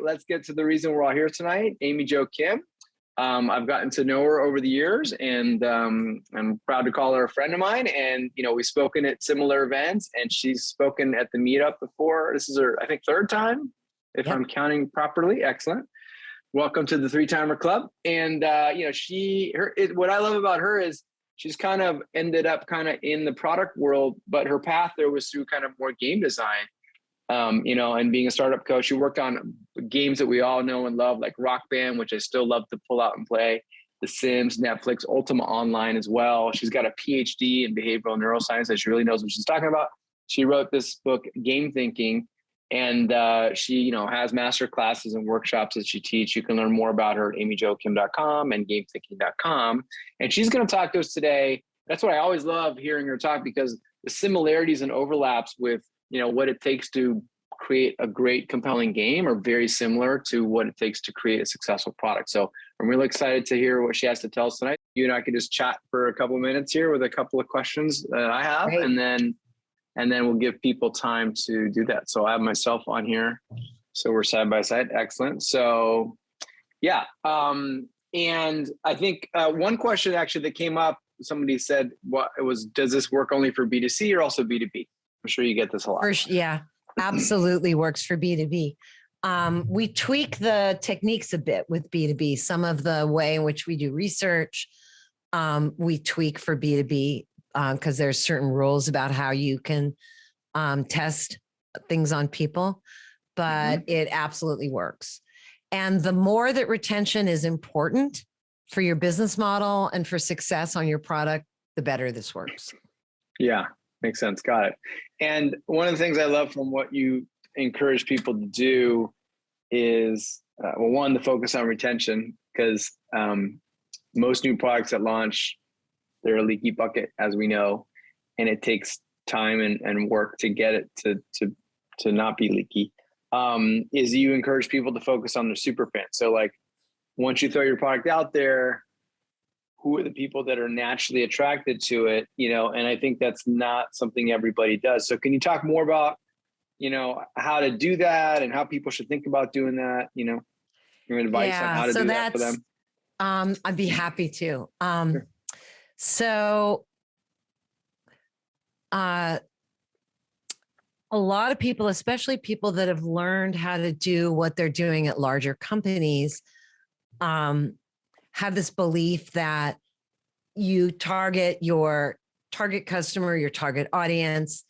let's get to the reason we're all here tonight. Amy Jo Kim. I've gotten to know her over the years, and I'm proud to call her a friend of mine. And, we've spoken at similar events, and she's spoken at the Meetup before. This is her, I think, third time, if I'm counting properly. Excellent. Welcome to the Three-Timer Club. And, what I love about her is she's kind of ended up kind of in the product world, but her path there was through kind of more game design. And being a startup coach, she worked on games that we all know and love, like Rock Band, which I still love to pull out and play, The Sims, Netflix, Ultima Online as well. She's got a PhD in behavioral neuroscience, that she really knows what she's talking about. She wrote this book, Game Thinking, and she, has master classes and workshops that she teaches. You can learn more about her at amyjokim.com and gamethinking.com. And she's going to talk to us today. That's what I always love hearing her talk, because the similarities and overlaps with what it takes to create a great, compelling game are very similar to what it takes to create a successful product. So I'm really excited to hear what she has to tell us tonight. You and I can just chat for a couple of minutes here with a couple of questions that I have, Great. and then we'll give people time to do that. So I have myself on here, so we're side by side. Excellent. So yeah, and I think one question actually that came up, somebody said, does this work only for B2C or also B2B? I'm sure you get this a lot. Yeah, absolutely works for B2B. We tweak the techniques a bit with B2B. Some of the way in which we do research, we tweak for B2B because there's certain rules about how you can test things on people, but it absolutely works. And the more that retention is important for your business model and for success on your product, the better this works. Yeah. Makes sense. Got it. And one of the things I love from what you encourage people to do is, one, the focus on retention, because most new products at launch, they're a leaky bucket, as we know, and it takes time and work to get it to not be leaky. Is you encourage people to focus on their super fans. So like, once you throw your product out there, who are the people that are naturally attracted to it, and I think that's not something everybody does. So can you talk more about, how to do that and how people should think about doing that, your advice on how to do that for them? I'd be happy to. Sure. So a lot of people, especially people that have learned how to do what they're doing at larger companies, have this belief that you target your target customer, your target audience,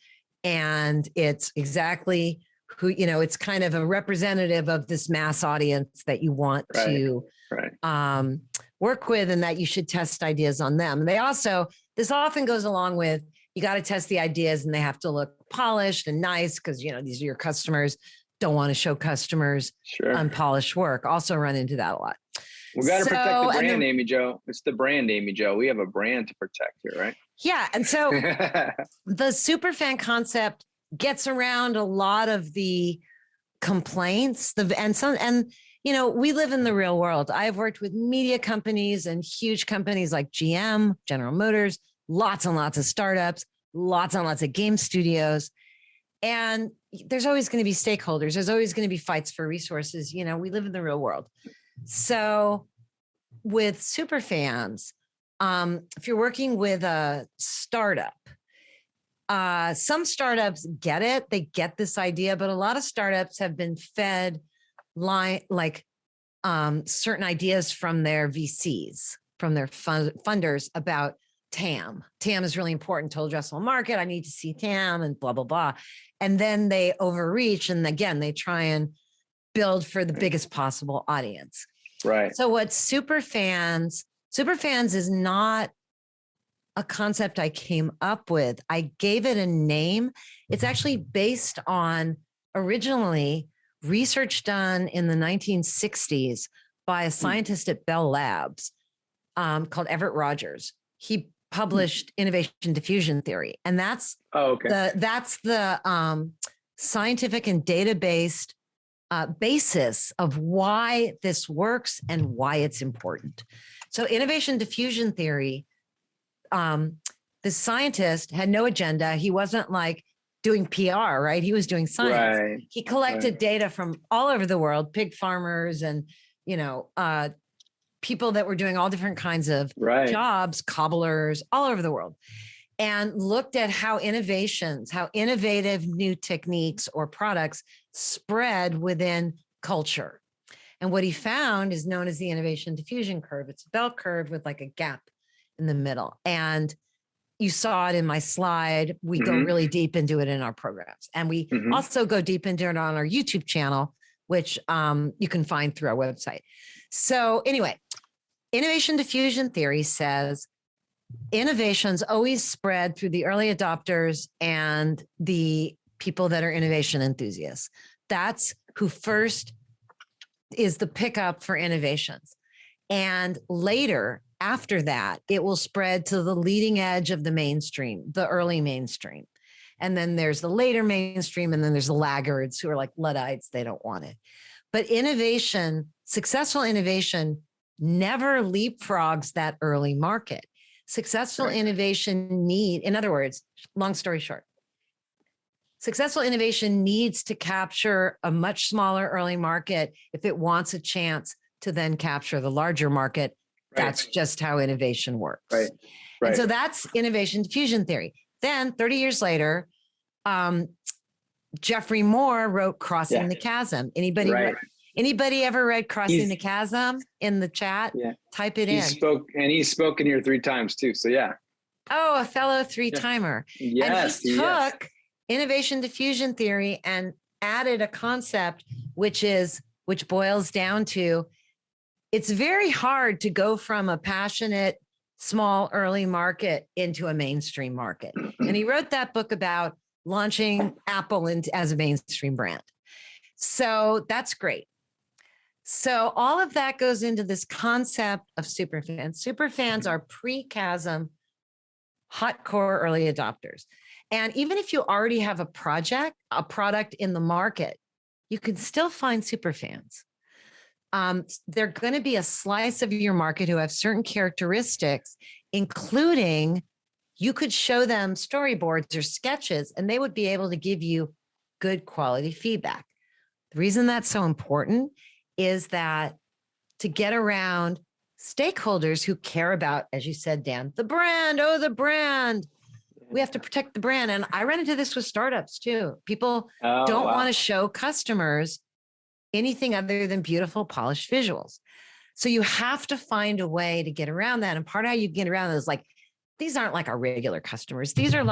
and it's exactly who, it's kind of a representative of this mass audience that you want to work with, and that you should test ideas on them. And this often goes along with, you got to test the ideas and they have to look polished and nice because, these are your customers. Don't want to show customers unpolished work. Also run into that a lot. We got to protect the brand, Amy Jo. It's the brand, Amy Jo. We have a brand to protect here, right? Yeah. And so the superfan concept gets around a lot of the complaints we live in the real world. I've worked with media companies and huge companies like GM, General Motors, lots and lots of startups, lots and lots of game studios. And there's always going to be stakeholders. There's always going to be fights for resources. We live in the real world. So with superfans, if you're working with a startup, some startups get it, they get this idea, but a lot of startups have been fed certain ideas from their VCs, from their funders about TAM. TAM is really important, total addressable market. I need to see TAM and blah, blah, blah. And then they overreach. And again, they try and build for the biggest possible audience. Right. So what superfans is not a concept I came up with. I gave it a name. It's actually based on originally research done in the 1960s by a scientist at Bell Labs called Everett Rogers. He published innovation diffusion theory. And that's the scientific and data-based basis of why this works and why it's important. So innovation diffusion theory, the scientist had no agenda. He wasn't like, doing PR, right? He was doing science. Right. He collected data from all over the world, pig farmers and, people that were doing all different kinds of jobs, cobblers, all over the world, and looked at how innovative new techniques or products spread within culture. And what he found is known as the innovation diffusion curve. It's a bell curve with like a gap in the middle. And you saw it in my slide. We go really deep into it in our programs. And we also go deep into it on our YouTube channel, which you can find through our website. So anyway, innovation diffusion theory says innovations always spread through the early adopters and the people that are innovation enthusiasts. That's who first is the pickup for innovations. And later, after that, it will spread to the leading edge of the mainstream, the early mainstream. And then there's the later mainstream, and then there's the laggards who are like Luddites, they don't want it. But innovation, successful innovation, never leapfrogs that early market. Successful innovation in other words, long story short, successful innovation needs to capture a much smaller early market if it wants a chance to then capture the larger market. That's just how innovation works. Right. And so that's innovation diffusion theory. Then 30 years later, Jeffrey Moore wrote Crossing the Chasm. Anybody ever read Crossing the Chasm in the chat? Yeah. Type it in. He's spoken here 3 times too. So yeah. Oh, a fellow 3-timer. Yes. And he took innovation diffusion theory and added a concept, which boils down to, it's very hard to go from a passionate, small, early market into a mainstream market. And he wrote that book about launching Apple as a mainstream brand. So that's great. So all of that goes into this concept of superfans. Superfans are pre-chasm, hot core early adopters. And even if you already have a product in the market, you can still find superfans. They're going to be a slice of your market who have certain characteristics, including you could show them storyboards or sketches, and they would be able to give you good quality feedback. The reason that's so important is that to get around stakeholders who care about, as you said, Dan, the brand, we have to protect the brand. And I run into this with startups too. People don't want to show customers anything other than beautiful, polished visuals. So you have to find a way to get around that. And part of how you get around it is like, these aren't like our regular customers. These are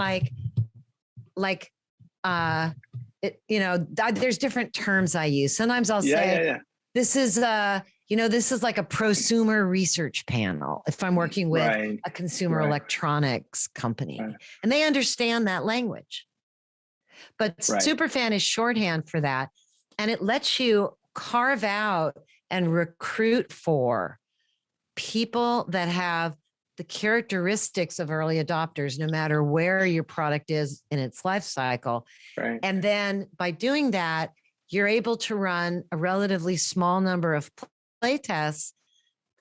there's different terms I use. Sometimes I'll say, this is this is like a prosumer research panel if I'm working with a consumer electronics company, and they understand that language. But superfan is shorthand for that, and it lets you carve out and recruit for people that have the characteristics of early adopters, no matter where your product is in its life cycle. And then by doing that, you're able to run a relatively small number of play tests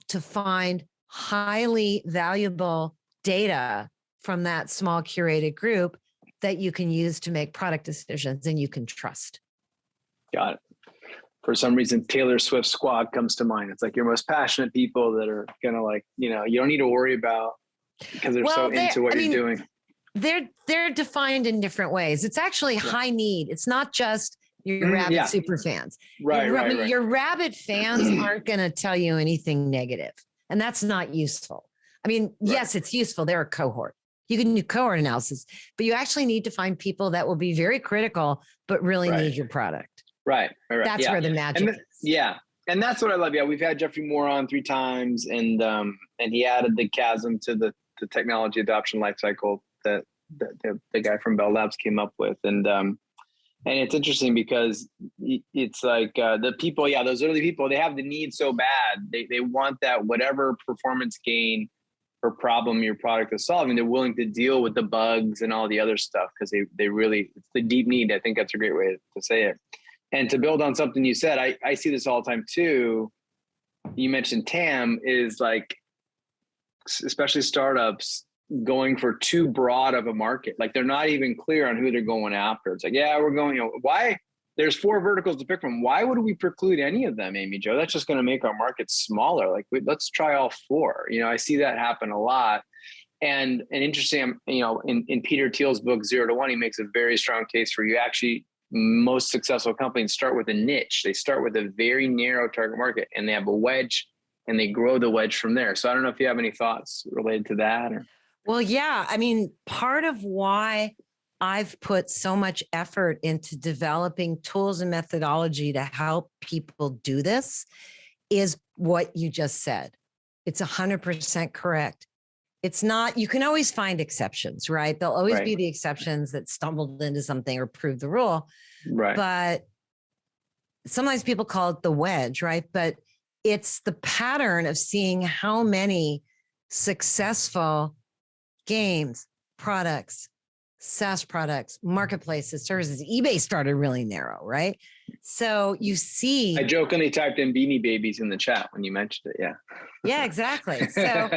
to find highly valuable data from that small curated group that you can use to make product decisions and you can trust. Got it. For some reason, Taylor Swift squad comes to mind. It's like your most passionate people that are gonna you don't need to worry about because they're into what you're doing. They're defined in different ways. It's actually high need. It's not just your rabid super fans. Your rabid fans aren't going to tell you anything negative, and that's not useful. I mean, yes, it's useful. They're a cohort. You can do cohort analysis, but you actually need to find people that will be very critical, but really need your product. Right. That's where the magic is. Yeah. And that's what I love. Yeah. We've had Jeffrey Moore on 3 times, and he added the chasm to the technology adoption lifecycle that the guy from Bell Labs came up with. And it's interesting because it's like the people, those early people, they have the need so bad. They want that whatever performance gain or problem your product is solving, they're willing to deal with the bugs and all the other stuff because they really, it's the deep need. I think that's a great way to say it. And to build on something you said, I see this all the time too. You mentioned TAM is like, especially startups, going for too broad of a market. Like they're not even clear on who they're going after. It's like, yeah, we're going, why? There's 4 verticals to pick from. Why would we preclude any of them, Amy Jo? That's just going to make our market smaller. Like, let's try all 4. I see that happen a lot. And interesting, in Peter Thiel's book, 0 to 1, he makes a very strong case for you actually, most successful companies start with a niche. They start with a very narrow target market and they have a wedge and they grow the wedge from there. So I don't know if you have any thoughts related to that. Well, yeah. I mean, part of why I've put so much effort into developing tools and methodology to help people do this is what you just said. It's 100% correct. It's not, you can always find exceptions, right? There'll always be the exceptions that stumbled into something or proved the rule. Right. But sometimes people call it the wedge, right? But it's the pattern of seeing how many successful games, products, SaaS products, marketplaces, services. eBay started really narrow, right? So you see. I jokingly typed in Beanie Babies in the chat when you mentioned it. Yeah. Yeah, exactly. So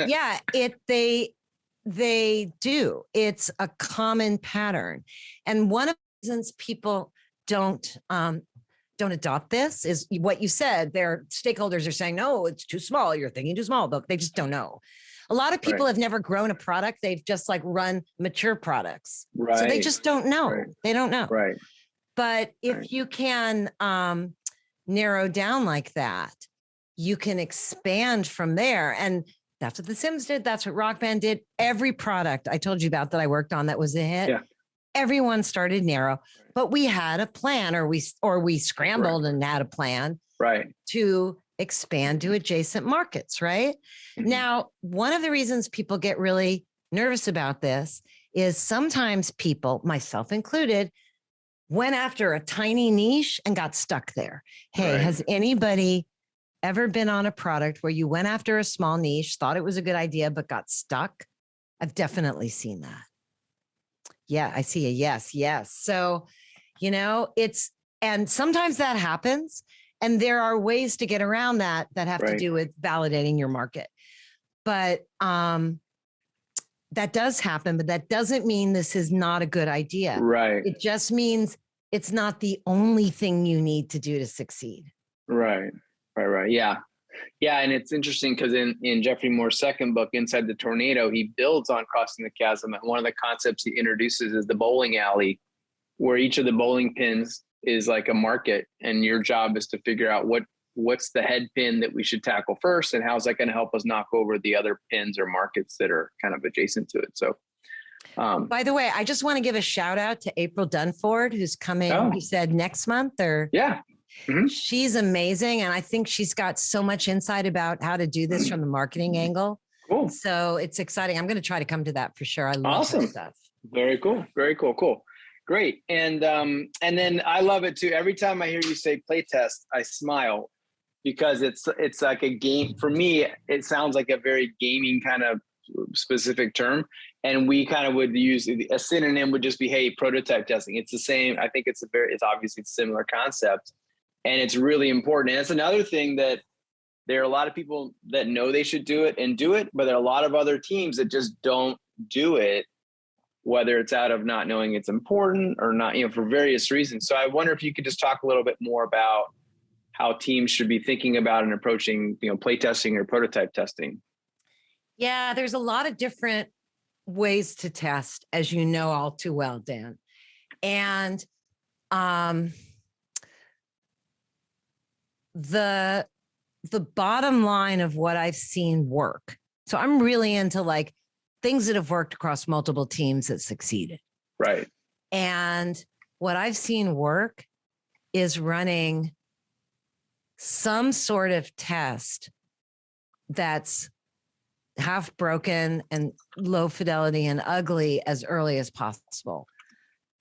yeah, they do. It's a common pattern. And one of the reasons people don't adopt this is what you said. Their stakeholders are saying, no, it's too small. You're thinking too small, but they just don't know. A lot of people have never grown a product. They've just like run mature products. Right. So they just don't know. Right. They don't know. Right. But if you can narrow down like that, you can expand from there. And that's what The Sims did. That's what Rock Band did. Every product I told you about that I worked on that was a hit, everyone started narrow, but we had a plan, or we scrambled and had a plan to expand to adjacent markets, right? Mm-hmm. Now, one of the reasons people get really nervous about this is sometimes people, myself included, went after a tiny niche and got stuck there. Hey, has anybody ever been on a product where you went after a small niche, thought it was a good idea, but got stuck? I've definitely seen that. Yeah, I see a yes. So, and sometimes that happens. And there are ways to get around that have to do with validating your market. But that does happen, but that doesn't mean this is not a good idea. Right. It just means it's not the only thing you need to do to succeed. Right. Yeah. Yeah. And it's interesting because in Jeffrey Moore's second book, Inside the Tornado, he builds on Crossing the Chasm. And one of the concepts he introduces is the bowling alley, where each of the bowling pins is like a market, and your job is to figure out what's the head pin that we should tackle first, and how's that going to help us knock over the other pins or markets that are kind of adjacent to it. So by the way, I just want to give a shout out to April Dunford, who's coming, he said next month or she's amazing. And I think she's got so much insight about how to do this from the marketing angle. Cool. So it's exciting. I'm going to try to come to that for sure. I love that stuff. Very cool. Cool. Great. And then I love it too. Every time I hear you say playtest, I smile, because it's like a game. For me, it sounds like a very gaming kind of specific term. And we kind of would use a synonym would just be, hey, prototype testing. It's the same. I think it's obviously a similar concept, and it's really important. And it's another thing that there are a lot of people that know they should do it, but there are a lot of other teams that just don't do it, whether it's out of not knowing it's important or not, for various reasons. So I wonder if you could just talk a little bit more about how teams should be thinking about and approaching, play testing or prototype testing. Yeah, there's a lot of different ways to test, as you know all too well, Dan. And the bottom line of what I've seen work. So I'm really into like things that have worked across multiple teams that succeeded. Right. And what I've seen work is running some sort of test that's half broken and low fidelity and ugly as early as possible.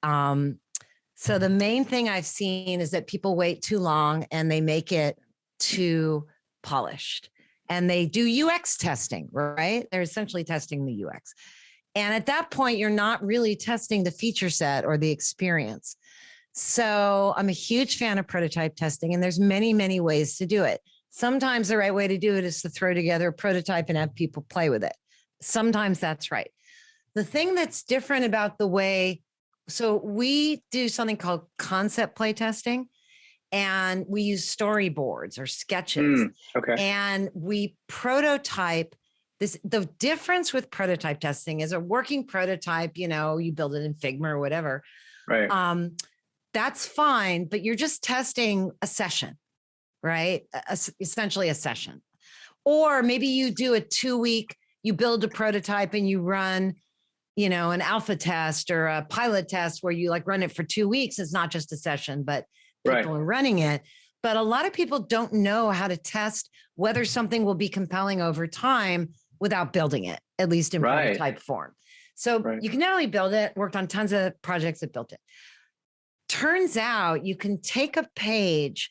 So the main thing I've seen is that people wait too long and they make it too polished, and they do UX testing, right? They're essentially testing the UX. And at that point, you're not really testing the feature set or the experience. So I'm a huge fan of prototype testing, and there's many, many ways to do it. Sometimes the right way to do it is to throw together a prototype and have people play with it. Sometimes that's right. The thing that's different about the way, so we do something called concept playtesting, and we use storyboards or sketches, Okay. and we prototype this. The difference with prototype testing is a working prototype, you know, you build it in Figma or whatever. Right. That's fine, but you're just testing a session, right? Essentially a session. Or maybe you do a 2-week, you build a prototype and you run, you know, an alpha test or a pilot test where you like run it for 2 weeks. It's not just a session, but people are running it. But a lot of people don't know how to test whether something will be compelling over time without building it, at least in prototype form. So you can not only build it, worked on tons of projects that built it. Turns out you can take a page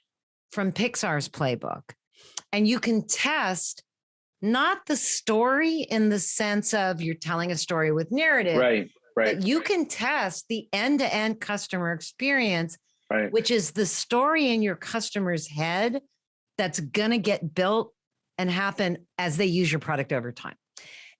from Pixar's playbook and you can test not the story in the sense of you're telling a story with narrative, but you can test the end-to-end customer experience, which is the story in your customer's head that's going to get built and happen as they use your product over time.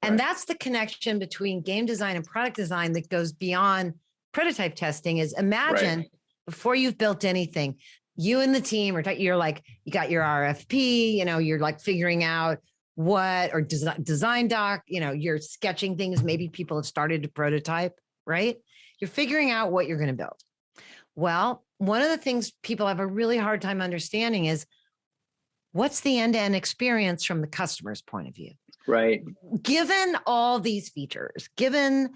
And that's the connection between game design and product design that goes beyond prototype testing. Is imagine before you've built anything, you and the team are, you're like, you got your RFP, you know, you're like figuring out what, or design doc, you know, you're sketching things. Maybe people have started to prototype, right? You're figuring out what you're going to build. Well, one of the things people have a really hard time understanding is what's the end-to-end experience from the customer's point of view? Right. Given all these features, given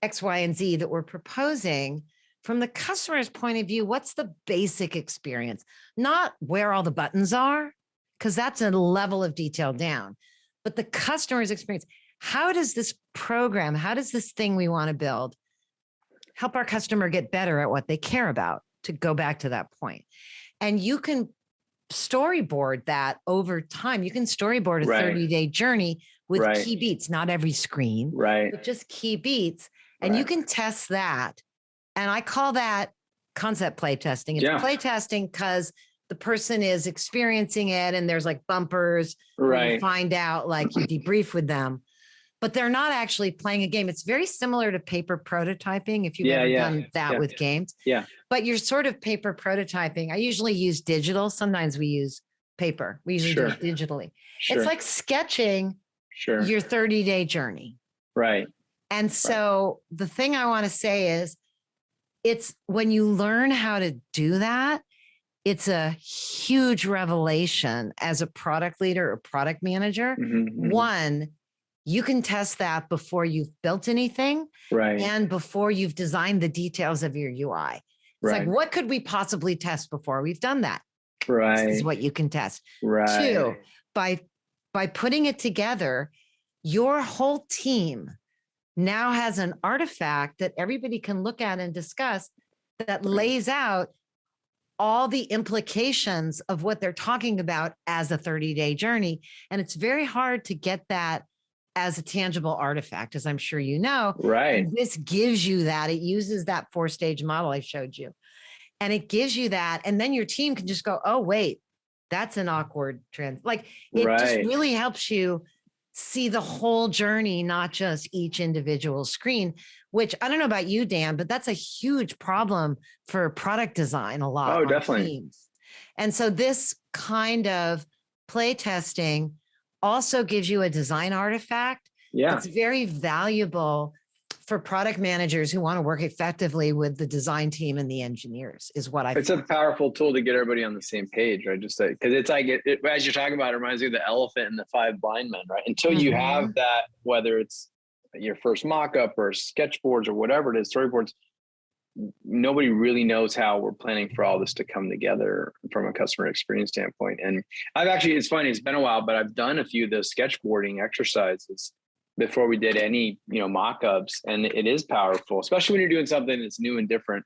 X, Y, and Z that we're proposing, from the customer's point of view, what's the basic experience? Not where all the buttons are, because that's a level of detail down, but the customer's experience. How does this program, how does this thing we want to build help our customer get better at what they care about, to go back to that point? And you can storyboard that over time. You can storyboard a 30-day journey with key beats, not every screen, but just key beats. And you can test that. And I call that concept play testing. It's play testing because the person is experiencing it and there's like bumpers where you find out, like you debrief with them, but they're not actually playing a game. It's very similar to paper prototyping, if you've ever done that with games. But you're sort of paper prototyping. I usually use digital. Sometimes we use paper. We usually do it digitally. It's like sketching your 30-day journey. And so the thing I want to say is, it's when you learn how to do that, it's a huge revelation as a product leader or product manager. One, you can test that before you've built anything and before you've designed the details of your UI. It's like, what could we possibly test before we've done that? This is what you can test. Two, by putting it together, your whole team now has an artifact that everybody can look at and discuss that lays out all the implications of what they're talking about as a 30-day journey. And it's very hard to get that as a tangible artifact, as I'm sure you know. And this gives you that. It uses that 4-stage model I showed you. And it gives you that. And then your team can just go, oh, wait, that's an awkward trend. Like it just really helps you see the whole journey, not just each individual screen, which I don't know about you, Dan, but that's a huge problem for product design a lot. Oh, definitely. Teams. And so this kind of play testing also gives you a design artifact. It's very valuable for product managers who want to work effectively with the design team and the engineers, is what I It's a powerful tool to get everybody on the same page, right? Just because it's like, as you're talking about, it reminds me of the elephant and the 5 blind men, right? Until you have that, whether it's your first mock-up or sketchboards or whatever it is, storyboards, nobody really knows how we're planning for all this to come together from a customer experience standpoint. And I've actually, it's funny, it's been a while, but I've done a few of those sketchboarding exercises before we did any, mock-ups, and it is powerful, especially when you're doing something that's new and different.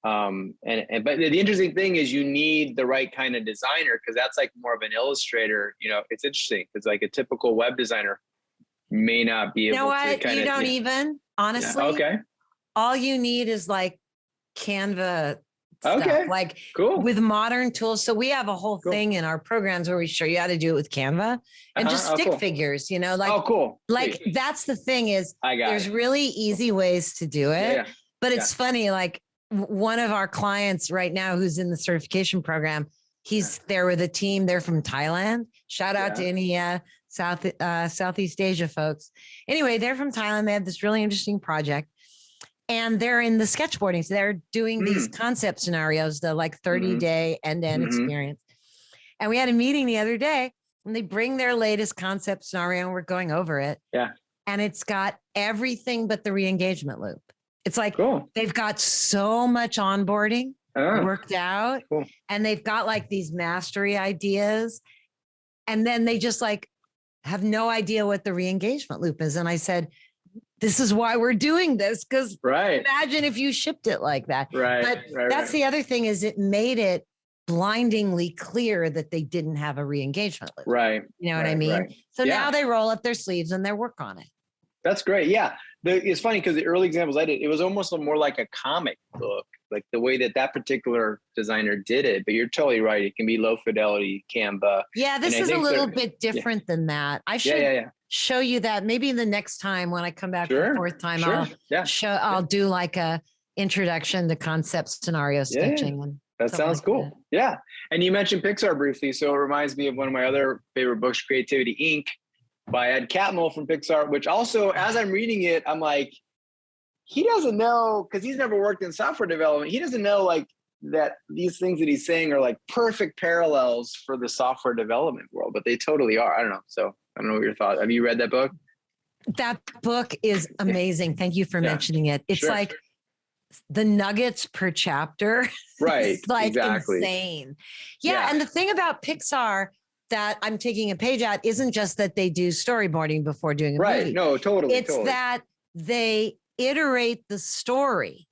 But the interesting thing is you need the right kind of designer, because that's like more of an illustrator. It's interesting because like a typical web designer may not be able to kind of. You don't even, honestly. Okay. All you need is like Canva stuff, Okay. like Cool. with modern tools. So we have a whole thing in our programs where we show you how to do it with Canva and just stick figures, like, cool. Like Sweet. that's the thing is there's it. really easy ways to do it, Yeah. but it's funny. Like one of our clients right now, who's in the certification program, he's there with a team. They're from Thailand. Shout out to any Southeast Asia folks. Anyway, they're from Thailand. They have this really interesting project. And they're in the sketchboarding. So they're doing these concept scenarios, the like 30-day end-to-end experience. And we had a meeting the other day and they bring their latest concept scenario and we're going over it. Yeah. And it's got everything but the re-engagement loop. It's like they've got so much onboarding worked out and they've got like these mastery ideas. And then they just like have no idea what the re-engagement loop is. And I said, this is why we're doing this. Because imagine if you shipped it like that. But that's the other thing is it made it blindingly clear that they didn't have a re-engagement loop. Right. You know what I mean? So now they roll up their sleeves and they work on it. That's great. Yeah. It's funny because the early examples I did, it was almost more like a comic book, like the way that particular designer did it. But you're totally right. It can be low fidelity Canva. Yeah, this is a little bit different than that. I should show you that maybe the next time when I come back for the fourth time, I'll do like a introduction to concept scenario sketching. And that sounds like cool. That. Yeah. And you mentioned Pixar briefly. So it reminds me of one of my other favorite books, Creativity Inc. by Ed Catmull from Pixar, which also, as I'm reading it, I'm like, he doesn't know, because he's never worked in software development. He doesn't know like that these things that he's saying are like perfect parallels for the software development world, but they totally are. I don't know. So I don't know what your thoughts. Have you read that book? That book is amazing. Thank you for mentioning it. It's like the nuggets per chapter. Right. It's like insane. Yeah. And the thing about Pixar that I'm taking a page out isn't just that they do storyboarding before doing a movie. No, totally. It's that they iterate the story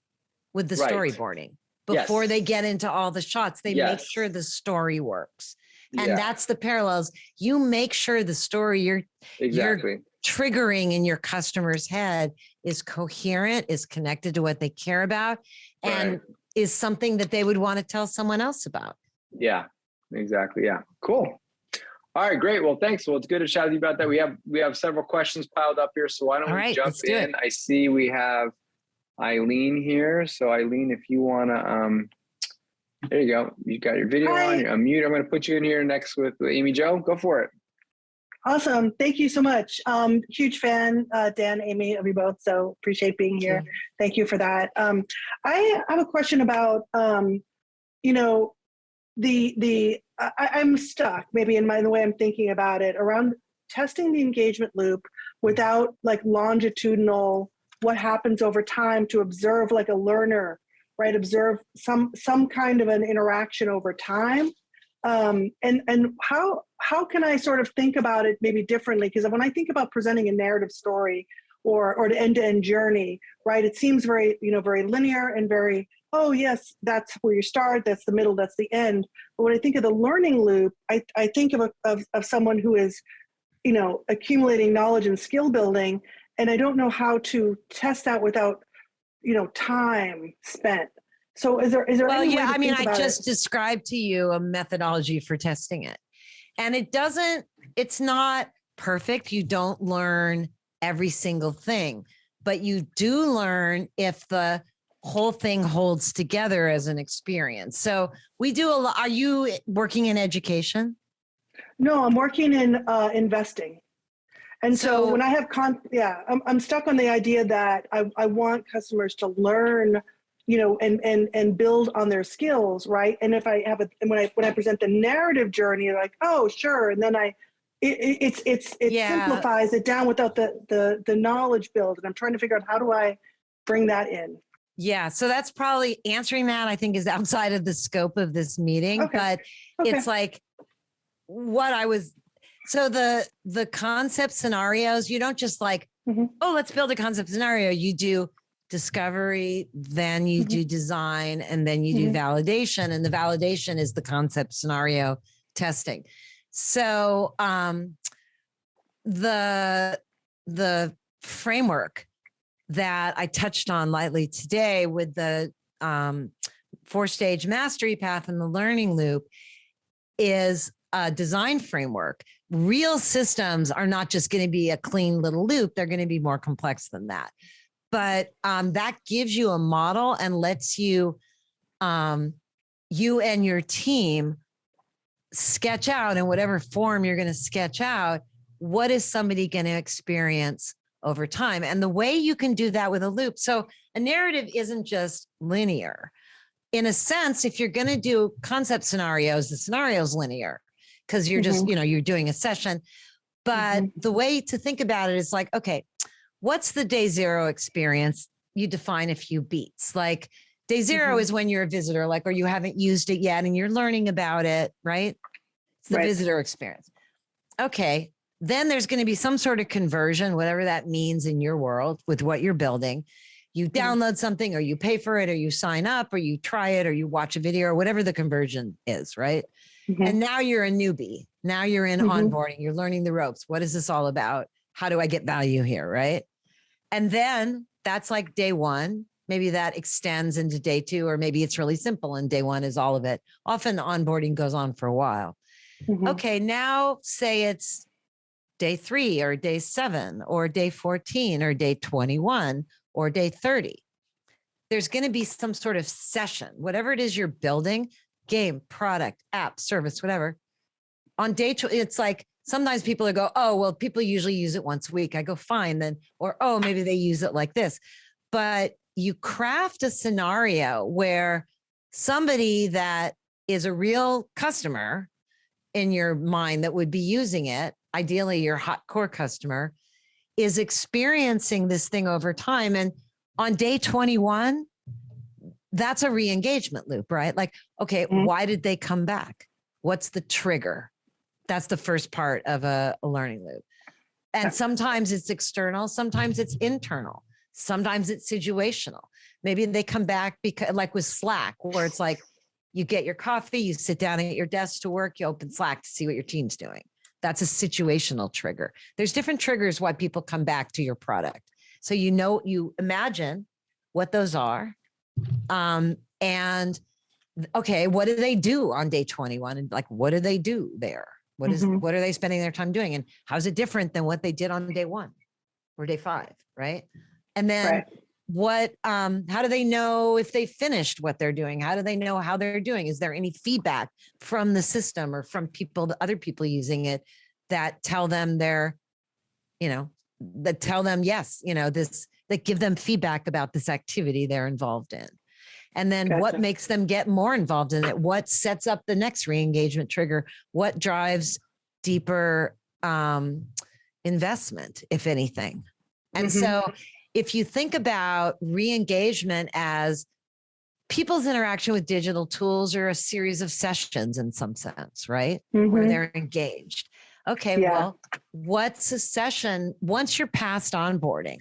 with the storyboarding before they get into all the shots. They make sure the story works. And that's the parallels. You make sure the story you're triggering in your customer's head is coherent, is connected to what they care about, and is something that they would want to tell someone else about. Yeah, exactly. Yeah, cool. All right, great. Well, thanks. Well, it's good to chat with you about that. We have several questions piled up here, so why don't we jump in? I see we have Eileen here. So Eileen, if you want to, there you go. You got your video on, you're unmuted. I'm going to put you in here next with Amy Jo. Go for it. Awesome. Thank you so much. Huge fan, Dan, Amy, of you both. So appreciate being here. Thank you for that. I have a question about, I'm stuck maybe in the way I'm thinking about it around testing the engagement loop without like longitudinal, what happens over time to observe like a learner, right? Observe some kind of an interaction over time. And how can I sort of think about it maybe differently? Because when I think about presenting a narrative story or an end-to-end journey, right? It seems very, very linear and very, oh yes, that's where you start, that's the middle, that's the end. But when I think of the learning loop, I think of someone who is, accumulating knowledge and skill building, and I don't know how to test that without, time spent. So is there any way to think about I just described to you a methodology for testing it. And it's not perfect. You don't learn every single thing, but you do learn if the whole thing holds together as an experience. So we do a lot. Are you working in education? No, I'm working in investing. And so when I have, I'm stuck on the idea that I want customers to learn, and build on their skills, right? And if I have when I present the narrative journey, like, oh, sure, and then it simplifies it down without the knowledge build, and I'm trying to figure out how do I bring that in. Yeah, so that's probably answering that. I think is outside of the scope of this meeting, but it's like what I was. So the concept scenarios, you don't just like, oh, let's build a concept scenario. You do discovery, then you do design, and then you do validation. And the validation is the concept scenario testing. So the framework that I touched on lightly today with the 4-stage mastery path and the learning loop is a design framework. Real systems are not just going to be a clean little loop. They're going to be more complex than that. But that gives you a model and lets you, you and your team sketch out in whatever form you're going to sketch out, what is somebody going to experience over time? And the way you can do that with a loop. So a narrative isn't just linear. In a sense, if you're going to do concept scenarios, the scenario is linear because you're just, you're doing a session. But the way to think about it is like, okay, what's the day zero experience? You define a few beats. Like day zero is when you're a visitor, like, or you haven't used it yet and you're learning about it, right? It's the visitor experience. Okay. Then there's going to be some sort of conversion, whatever that means in your world with what you're building. You download something or you pay for it or you sign up or you try it or you watch a video or whatever the conversion is, right? And now you're a newbie. Now you're in onboarding. You're learning the ropes. What is this all about? How do I get value here, right? And then that's like day one. Maybe that extends into day two, or maybe it's really simple and day one is all of it. Often onboarding goes on for a while. Okay, now say it's day 3 or day 7 or day 14 or day 21 or day 30. There's going to be some sort of session, whatever it is you're building, game, product, app, service, whatever. On day 2, it's like sometimes people go, oh, well, people usually use it once a week. I go, fine then. Or, oh, maybe they use it like this. But you craft a scenario where somebody that is a real customer in your mind that would be using it, ideally your hot core customer, is experiencing this thing over time. And on day 21, that's a re-engagement loop, right? Like, okay, why did they come back? What's the trigger? That's the first part of a learning loop. And sometimes it's external, sometimes it's internal, sometimes it's situational. Maybe they come back because, like with Slack, where it's like, you get your coffee, you sit down at your desk to work, you open Slack to see what your team's doing. That's a situational trigger. There's different triggers why people come back to your product. So, you imagine what those are. And okay, what do they do on day 21? And like, what do they do there? What are they spending their time doing? And how's it different than what they did on day 1 or day 5? Right. And then how do they know if they finished what they're doing? How do they know how they're doing? Is there any feedback from the system or from the other people using it that tell them yes, that give them feedback about this activity they're involved in? And then what makes them get more involved in it? What sets up the next re-engagement trigger? What drives deeper investment, if anything? And so if you think about re-engagement as people's interaction with digital tools are a series of sessions in some sense, right? Where they're engaged. Okay, well, what's a session once you're past onboarding?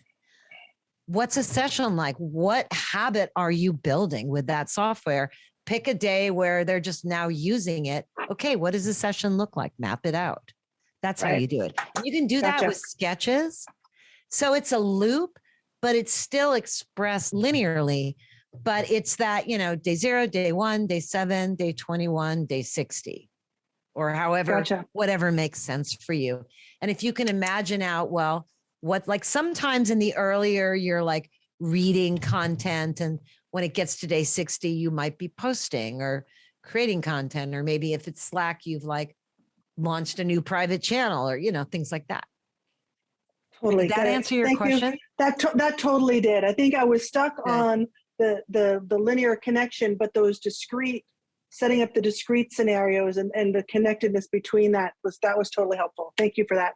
What's a session like? What habit are you building with that software? Pick a day where they're just now using it. Okay, what does a session look like? Map it out. That's how you do it. And you can do that with sketches. So it's a loop, but it's still expressed linearly. But it's that, day 0, day 1, day 7, day 21, day 60, or however, whatever makes sense for you. And if you can imagine out, like sometimes in the earlier, you're like reading content. And when it gets to day 60, you might be posting or creating content. Or maybe if it's Slack, you've like launched a new private channel or, things like that. Totally. Did that answer your question? That totally did. I think I was stuck on the linear connection, but those setting up the discrete scenarios and the connectedness between that was totally helpful. Thank you for that.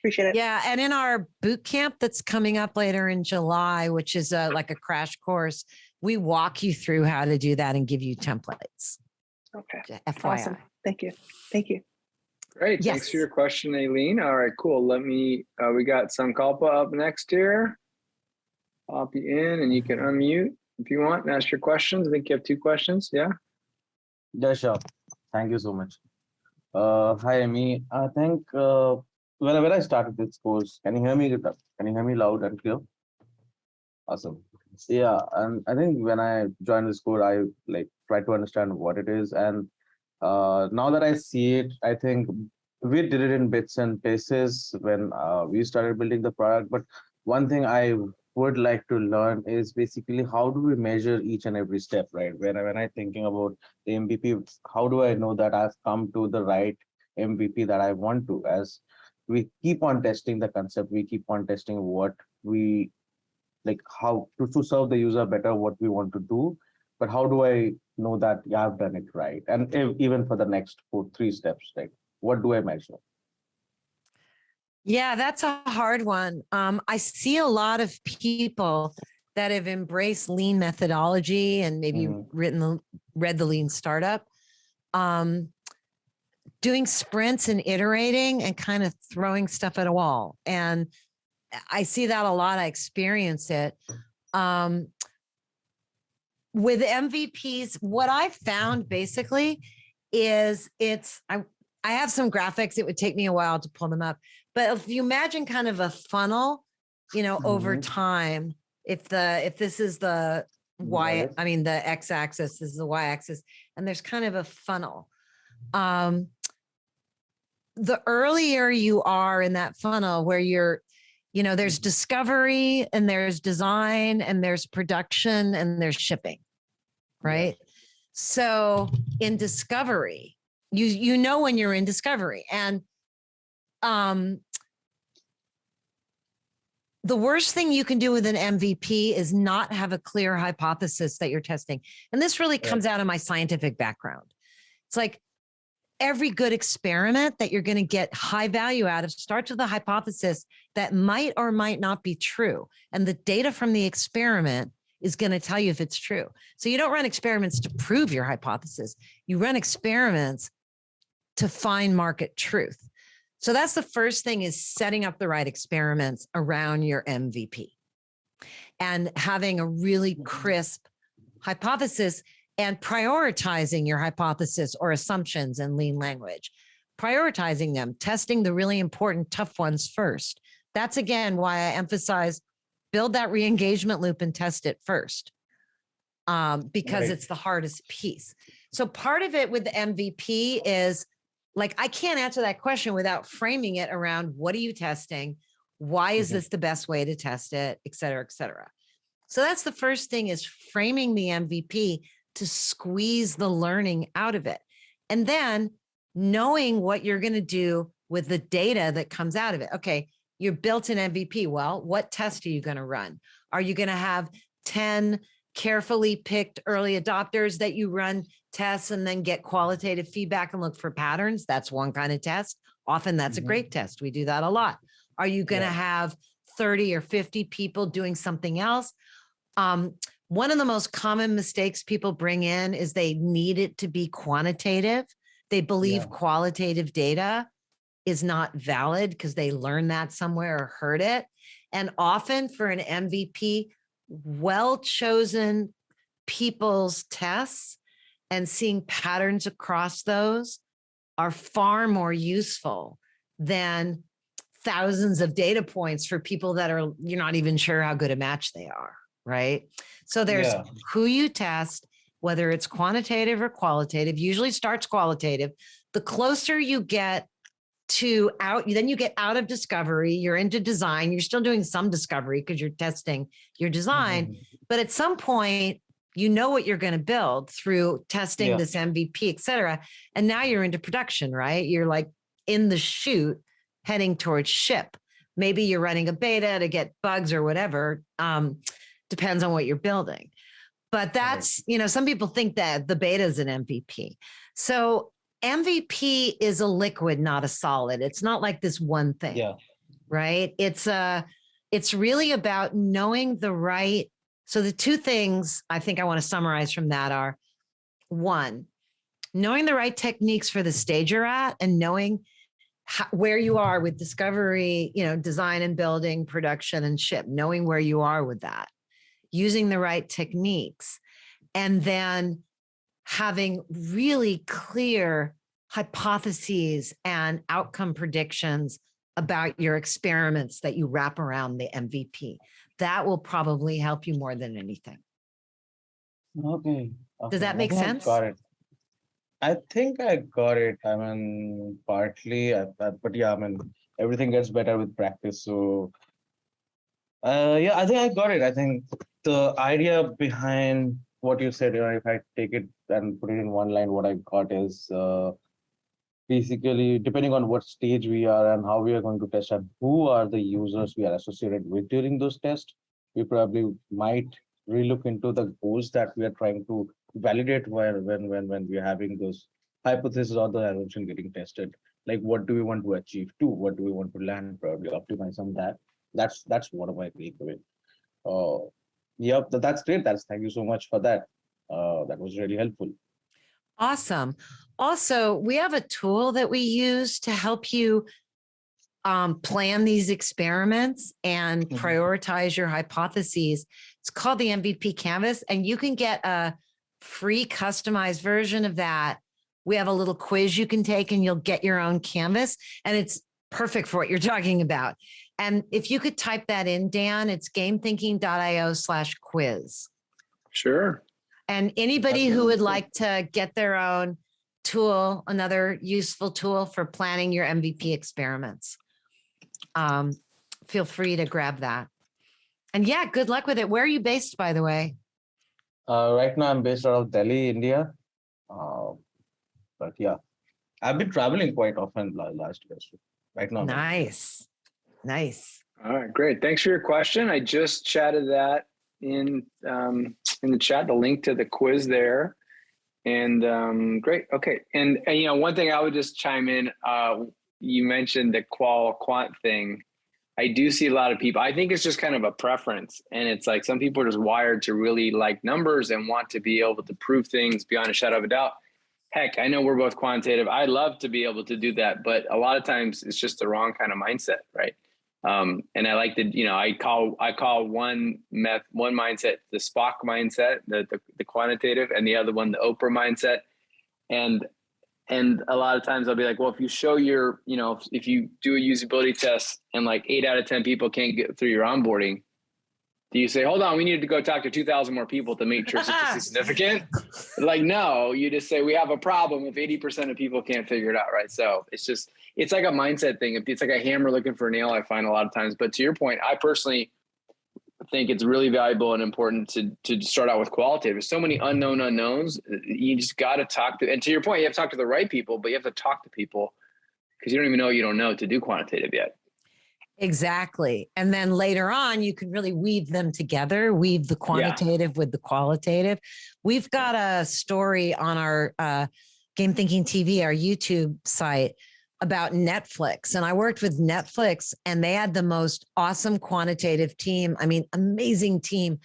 Appreciate it. Yeah. And in our boot camp that's coming up later in July, which is like a crash course, we walk you through how to do that and give you templates. Okay. FYI. Awesome. Thank you. Great. Yes. Thanks for your question, Aileen. All right, cool. we got Sankalpa up next here. Pop you in and you can unmute if you want and ask your questions. I think you have 2 questions. Yeah. Yeah, sure. Thank you so much. Hi, Amy. I think when I started this course, can you hear me? Can you hear me loud and clear? Awesome. Yeah, and I think when I joined the school, I like tried to understand what it is, and now that I see it, I think we did it in bits and pieces when we started building the product. But one thing I would like to learn is basically how do we measure each and every step, right? When I thinking about the MVP, how do I know that I've come to the right MVP that I want to? As we keep on testing the concept, we keep on testing what we like how to serve the user better what we want to do, but how do I know that yeah, I've done it right? And even for the next three steps, like what do I measure? Yeah, that's a hard one. I see a lot of people that have embraced lean methodology and maybe read the lean startup, doing sprints and iterating and kind of throwing stuff at a wall. And I see that a lot. I experience it. With MVPs, what I found basically is I have some graphics. It would take me a while to pull them up. But if you imagine kind of a funnel, over time, if this is the Y, I mean, the X-axis, this is the Y-axis, and there's kind of a funnel. The earlier you are in that funnel where you're, there's discovery and there's design and there's production and there's shipping, right? So in discovery, you know when you're in discovery, and the worst thing you can do with an MVP is not have a clear hypothesis that you're testing. And this really comes out of my scientific background. It's like every good experiment that you're going to get high value out of starts with a hypothesis that might or might not be true. And the data from the experiment is going to tell you if it's true. So you don't run experiments to prove your hypothesis. You run experiments to find market truth. So that's the first thing, is setting up the right experiments around your MVP and having a really crisp hypothesis and prioritizing your hypothesis or assumptions in lean language, prioritizing them, testing the really important tough ones first. That's again why I emphasize build that re-engagement loop and test it first, because it's the hardest piece. So part of it with the MVP is, like, I can't answer that question without framing it around what are you testing? Why is this the best way to test it, et cetera, et cetera. So that's the first thing, is framing the MVP to squeeze the learning out of it. And then knowing what you're going to do with the data that comes out of it. Okay, you're built an MVP. Well, what test are you going to run? Are you going to have 10 carefully picked early adopters that you run tests and then get qualitative feedback and look for patterns? That's one kind of test. Often that's a great test. We do that a lot. Are you going to have 30 or 50 people doing something else? One of the most common mistakes people bring in is they need it to be quantitative. They believe qualitative data is not valid because they learned that somewhere or heard it. And often for an MVP, well-chosen people's tests and seeing patterns across those are far more useful than thousands of data points for people that you're not even sure how good a match they are, right? So there's who you test, whether it's quantitative or qualitative, usually starts qualitative. The closer you get to then you get out of discovery, you're into design, you're still doing some discovery because you're testing your design. But at some point, you know what you're going to build through testing this MVP, et cetera. And now you're into production, right? You're like in the chute heading towards ship. Maybe you're running a beta to get bugs or whatever. Depends on what you're building. But that's, some people think that the beta is an MVP. So MVP is a liquid, not a solid. It's not like this one thing, right? It's really about knowing the right. So the two things I think I want to summarize from that are, one, knowing the right techniques for the stage you're at and knowing where you are with discovery, design and building, production and ship, knowing where you are with that, using the right techniques, and then having really clear hypotheses and outcome predictions about your experiments that you wrap around the MVP. that will probably help you more than anything. Okay. Does that make sense? Got it. I think I got it. I mean, partly, but yeah, I mean, everything gets better with practice. So, yeah, I think I got it. I think the idea behind what you said, if I take it and put it in one line, what I got is basically depending on what stage we are and how we are going to test and who are the users we are associated with during those tests, we probably might relook into the goals that we are trying to validate when we are having those hypotheses or the assumption getting tested. Like what do we want to achieve too? What do we want to land? Probably optimize on that. That's one of my takeaway. Yep, that's great. Thank you so much for that. That was really helpful. Awesome. Also, we have a tool that we use to help you plan these experiments and prioritize your hypotheses. It's called the MVP Canvas, and you can get a free customized version of that. We have a little quiz you can take and you'll get your own canvas, and it's perfect for what you're talking about. And if you could type that in, Dan, it's gamethinking.io/quiz. Sure. And anybody who would like to get their own tool, another useful tool for planning your MVP experiments, feel free to grab that. And yeah, good luck with it. Where are you based, by the way? Right now, I'm based out of Delhi, India. But yeah, I've been traveling quite often last year. So right now. Nice. All right, great. Thanks for your question. I just chatted that in the chat, the link to the quiz there. And great. Okay. And one thing I would just chime in, you mentioned the quant thing. I do see a lot of people, I think it's just kind of a preference. And it's like some people are just wired to really like numbers and want to be able to prove things beyond a shadow of a doubt. Heck, I know we're both quantitative. I love to be able to do that, but a lot of times it's just the wrong kind of mindset, right? And I like to, I call one mindset the Spock mindset, the quantitative, and the other one the Oprah mindset. And a lot of times I'll be like, well, if you show your, if you do a usability test and like 8 out of 10 people can't get through your onboarding, do you say, hold on, we need to go talk to 2,000 more people to make sure it's statistically significant? Like, no, you just say we have a problem if 80% of people can't figure it out, right? So it's like a mindset thing. It's like a hammer looking for a nail, I find a lot of times. But to your point, I personally think it's really valuable and important to start out with qualitative. There's so many unknown unknowns. You just got to talk to, and to your point, you have to talk to the right people, but you have to talk to people because you don't even know you don't know to do quantitative yet. Exactly. And then later on, you can really weave them together, weave the quantitative with the qualitative. We've got a story on our Game Thinking TV, our YouTube site, about Netflix. And I worked with Netflix, and they had the most awesome quantitative team. I mean, amazing team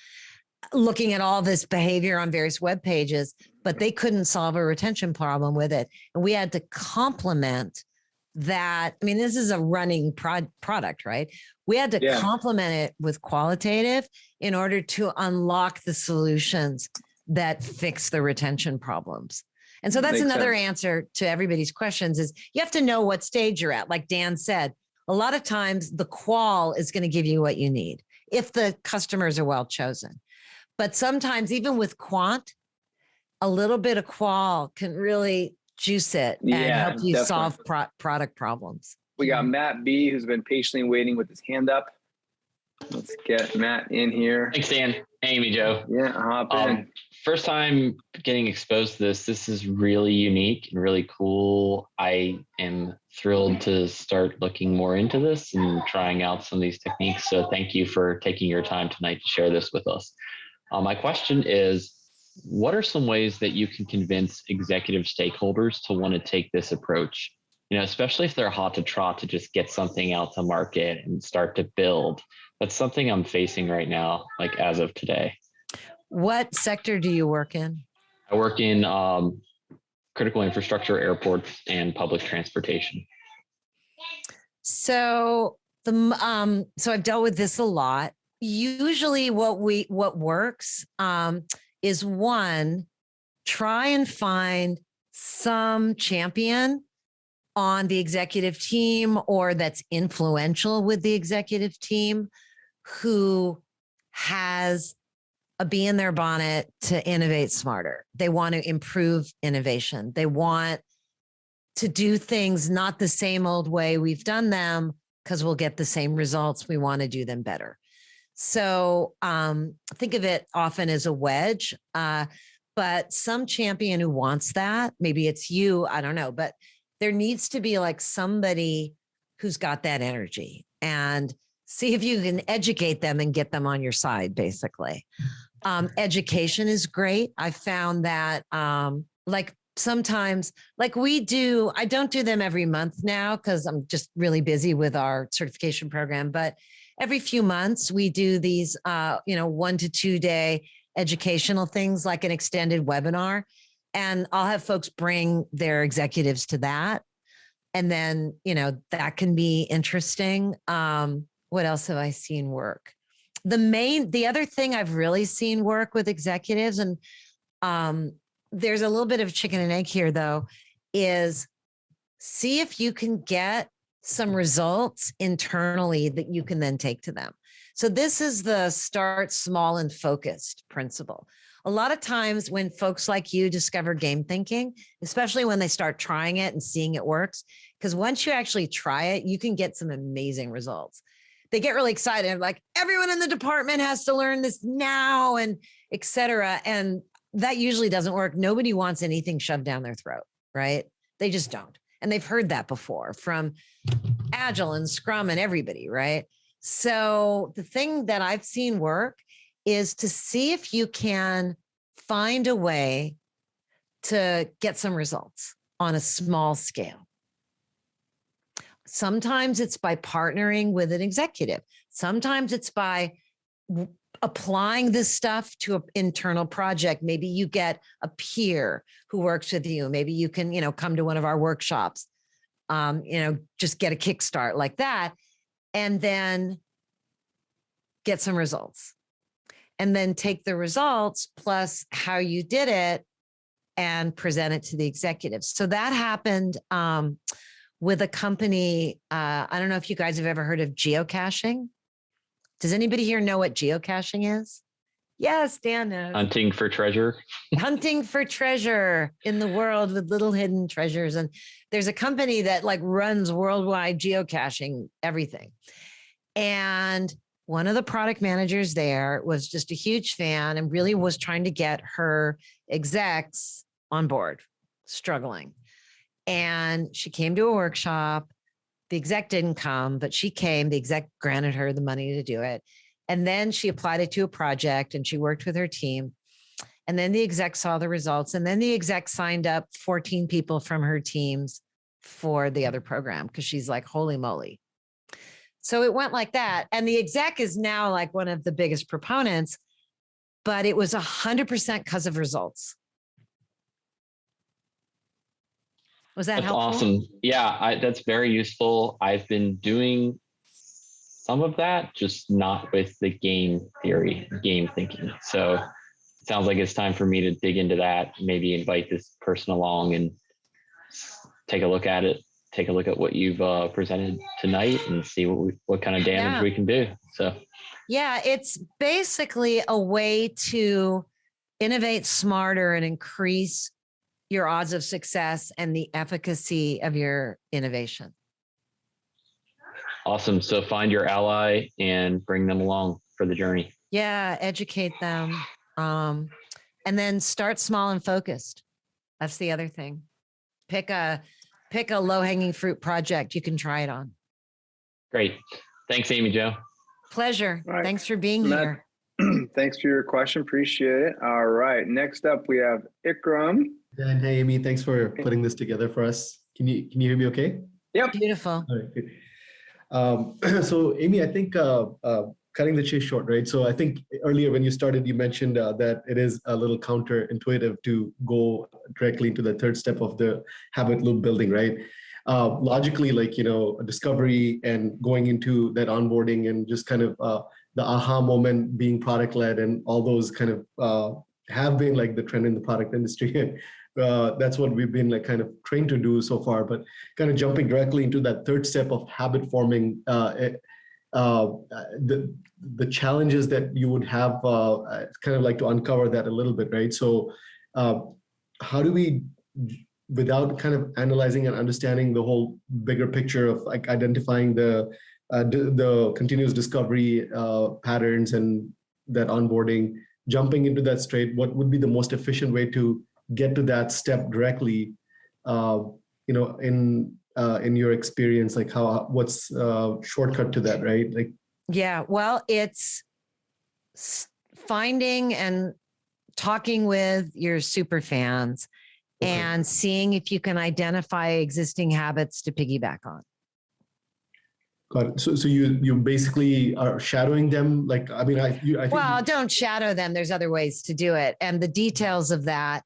looking at all this behavior on various web pages, but they couldn't solve a retention problem with it. And we had to complement that. I mean, this is a running product, right? We had to complement it with qualitative in order to unlock the solutions that fix the retention problems. And so that's another answer to everybody's questions is you have to know what stage you're at. Like Dan said, a lot of times the qual is going to give you what you need if the customers are well chosen. But sometimes even with quant, a little bit of qual can really juice it and help you solve product problems. We got Matt B, who's been patiently waiting with his hand up. Let's get Matt in here. Thanks, Dan. Hey, Amy, Joe. Yeah, hop in. First time getting exposed to this. This is really unique and really cool. I am thrilled to start looking more into this and trying out some of these techniques. So thank you for taking your time tonight to share this with us. My question is, what are some ways that you can convince executive stakeholders to want to take this approach? Especially if they're hot to trot to just get something out to market and start to build. That's something I'm facing right now, like as of today. What sector do you work in? I work in critical infrastructure, airports, and public transportation. So so I've dealt with this a lot. Usually what works is one, try and find some champion on the executive team or that's influential with the executive team who has a bee in their bonnet to innovate smarter. They want to improve innovation. They want to do things not the same old way we've done them because we'll get the same results. We want to do them better. So think of it often as a wedge, but some champion who wants that, maybe it's you, I don't know, but there needs to be like somebody who's got that energy, and see if you can educate them and get them on your side, basically. Education is great. I found that like sometimes, like we do, I don't do them every month now because I'm just really busy with our certification program, but every few months we do these 1 to 2 day educational things like an extended webinar, and I'll have folks bring their executives to that. And then, that can be interesting. What else have I seen work? The other thing I've really seen work with executives, and there's a little bit of chicken and egg here though, is see if you can get some results internally that you can then take to them. So this is the start small and focused principle. A lot of times when folks like you discover game thinking, especially when they start trying it and seeing it works, because once you actually try it, you can get some amazing results. They get really excited, like everyone in the department has to learn this now and et cetera. And that usually doesn't work. Nobody wants anything shoved down their throat, right? They just don't. And they've heard that before from Agile and Scrum and everybody, right? So the thing that I've seen work is to see if you can find a way to get some results on a small scale. Sometimes it's by partnering with an executive. Sometimes it's by applying this stuff to an internal project. Maybe you get a peer who works with you. Maybe you can, come to one of our workshops, just get a kickstart like that, and then get some results. And then take the results plus how you did it and present it to the executives. So that happened with a company. I don't know if you guys have ever heard of geocaching. Does anybody here know what geocaching is? Yes, Dan knows. Hunting for treasure. Hunting for treasure in the world with little hidden treasures. And there's a company that like runs worldwide geocaching, everything. And one of the product managers there was just a huge fan and really was trying to get her execs on board, struggling. And she came to a workshop. The exec didn't come, but she came. The exec granted her the money to do it. And then she applied it to a project and she worked with her team. And then the exec saw the results. And then the exec signed up 14 people from her teams for the other program because she's like, holy moly. So it went like that. And the exec is now like one of the biggest proponents, but it was 100% because of results. Was that helpful? Awesome. Yeah, that's very useful. I've been doing some of that, just not with the game theory, game thinking. So it sounds like it's time for me to dig into that, maybe invite this person along and take a look at it. Take a look at what you've presented tonight and see what kind of damage we can do. So, yeah, it's basically a way to innovate smarter and increase your odds of success and the efficacy of your innovation. Awesome. So find your ally and bring them along for the journey. Yeah, educate them. And then start small and focused. That's the other thing. Pick a low-hanging fruit project you can try it on. Great. Thanks, Amy Jo. Pleasure. Right. Thanks for being here. Thanks for your question. Appreciate it. All right. Next up, we have Ikram. Dan, hey, Amy. Thanks for putting this together for us. Can you hear me okay? Yep. Beautiful. All right, good. So, Amy, I think cutting the chase short, right? So I think earlier when you started, you mentioned that it is a little counterintuitive to go directly into the third step of the habit loop building, right? Logically, like, discovery and going into that onboarding and just kind of the aha moment being product led and all those kind of have been like the trend in the product industry. That's what we've been like kind of trained to do so far, but kind of jumping directly into that third step of habit forming, the challenges that you would have, kind of like to uncover that a little bit, right? So how do we, without kind of analyzing and understanding the whole bigger picture of like identifying the continuous discovery patterns and that onboarding, jumping into that straight, what would be the most efficient way to get to that step directly? In your experience, like what's shortcut to that, right? Like, yeah, well, it's finding and talking with your super fans and seeing if you can identify existing habits to piggyback on. Got it. So you basically are shadowing them. Like, I mean, I think well, don't shadow them. There's other ways to do it. And the details of that,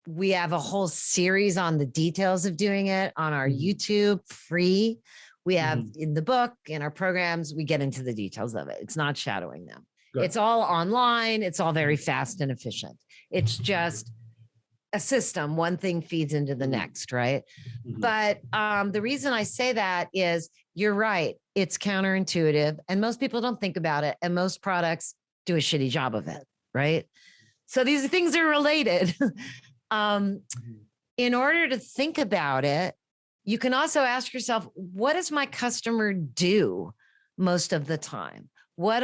we have a whole series on the details of doing it on our YouTube, free. We have in the book, in our programs, we get into the details of it. It's not shadowing them. It's all online. It's all very fast and efficient. It's just a system. One thing feeds into the next, right? But the reason I say that is you're right. It's counterintuitive and most people don't think about it. And most products do a shitty job of it, right? So these things are related. In order to think about it, you can also ask yourself, what does my customer do most of the time? What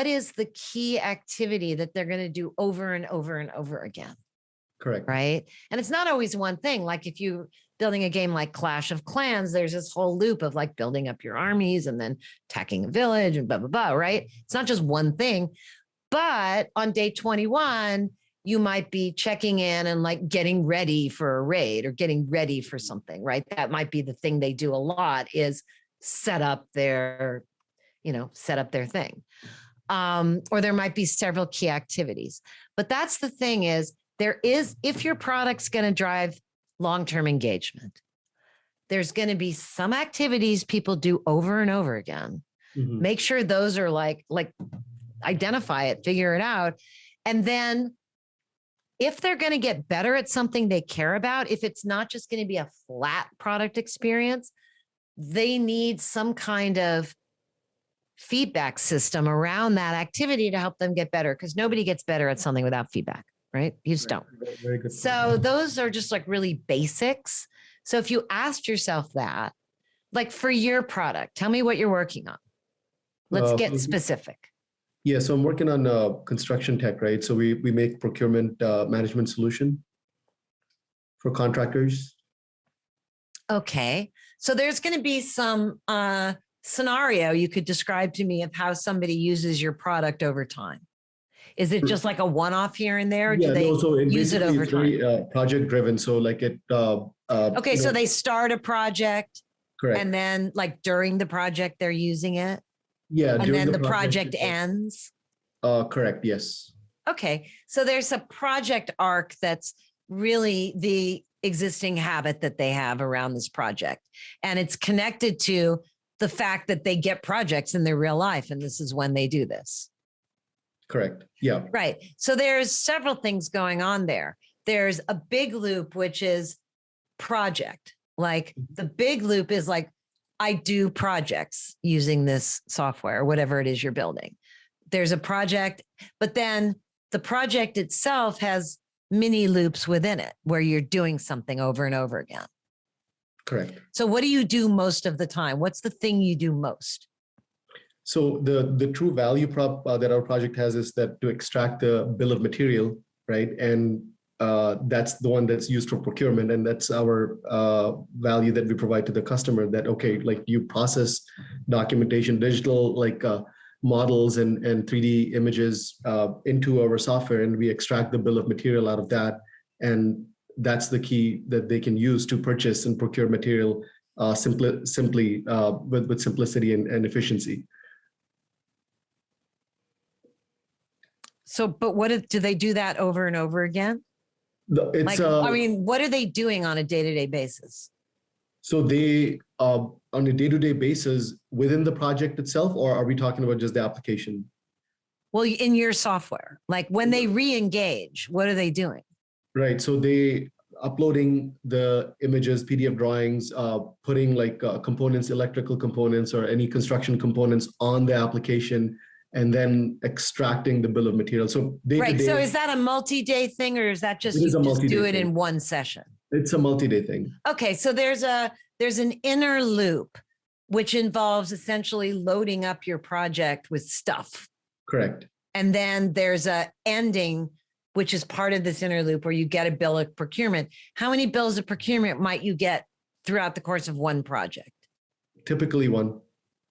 is the key activity that they're going to do over and over and over again? Correct. Right. And it's not always one thing. Like if you're building a game like Clash of Clans, there's this whole loop of like building up your armies and then attacking a village and blah, blah, blah. Right. It's not just one thing. But on day 21, you might be checking in and like getting ready for a raid or getting ready for something, right? That might be the thing they do a lot is set up their thing. Or there might be several key activities. But that's the thing is if your product's going to drive long-term engagement, there's going to be some activities people do over and over again. Make sure those are like identify it, figure it out. And then if they're going to get better at something they care about, if it's not just going to be a flat product experience, they need some kind of feedback system around that activity to help them get better, because nobody gets better at something without feedback, right? You just don't. Very good. So those are just like really basics. So if you asked yourself that, like for your product, tell me what you're working on. Let's get specific. Yeah, so I'm working on construction tech, right? So we make procurement management solution for contractors. Okay. So there's going to be some scenario you could describe to me of how somebody uses your product over time. Is it just like a one-off here and there? Or do they use it over time? It's very project driven. So like it. Okay, so they start a project. Correct. And then like during the project, they're using it. Yeah. And then the project ends. Correct. Yes. Okay. So there's a project arc that's really the existing habit that they have around this project. And it's connected to the fact that they get projects in their real life. And this is when they do this. Correct. Yeah. Right. So there's several things going on there. There's a big loop, which is project. Like the big loop is like, I do projects using this software, whatever it is you're building. There's a project, but then the project itself has mini loops within it where you're doing something over and over again. Correct. So what do you do most of the time? What's the thing you do most? So the true value prop that our project has is that to extract the bill of material, right? And that's the one that's used for procurement. And that's our value that we provide to the customer that, okay, like you process documentation, digital, like models and 3D images into our software, and we extract the bill of material out of that. And that's the key that they can use to purchase and procure material simply with simplicity and efficiency. So, but do they do that over and over again? It's, what are they doing on a day-to-day basis? So they, on a day-to-day basis within the project itself, or are we talking about just the application? Well, in your software, like when they re-engage, what are they doing? Right. So they, uploading the images, PDF drawings, putting like components, electrical components or any construction components on the application, and then extracting the bill of material. So day Right. to day, So is that a multi-day thing, or is that just It is you a just do multi-day it thing. in one session? It's a multi-day thing. Okay. So there's an inner loop, which involves essentially loading up your project with stuff. Correct. And then there's a ending, which is part of this inner loop where you get a bill of procurement. How many bills of procurement might you get throughout the course of one project? Typically one.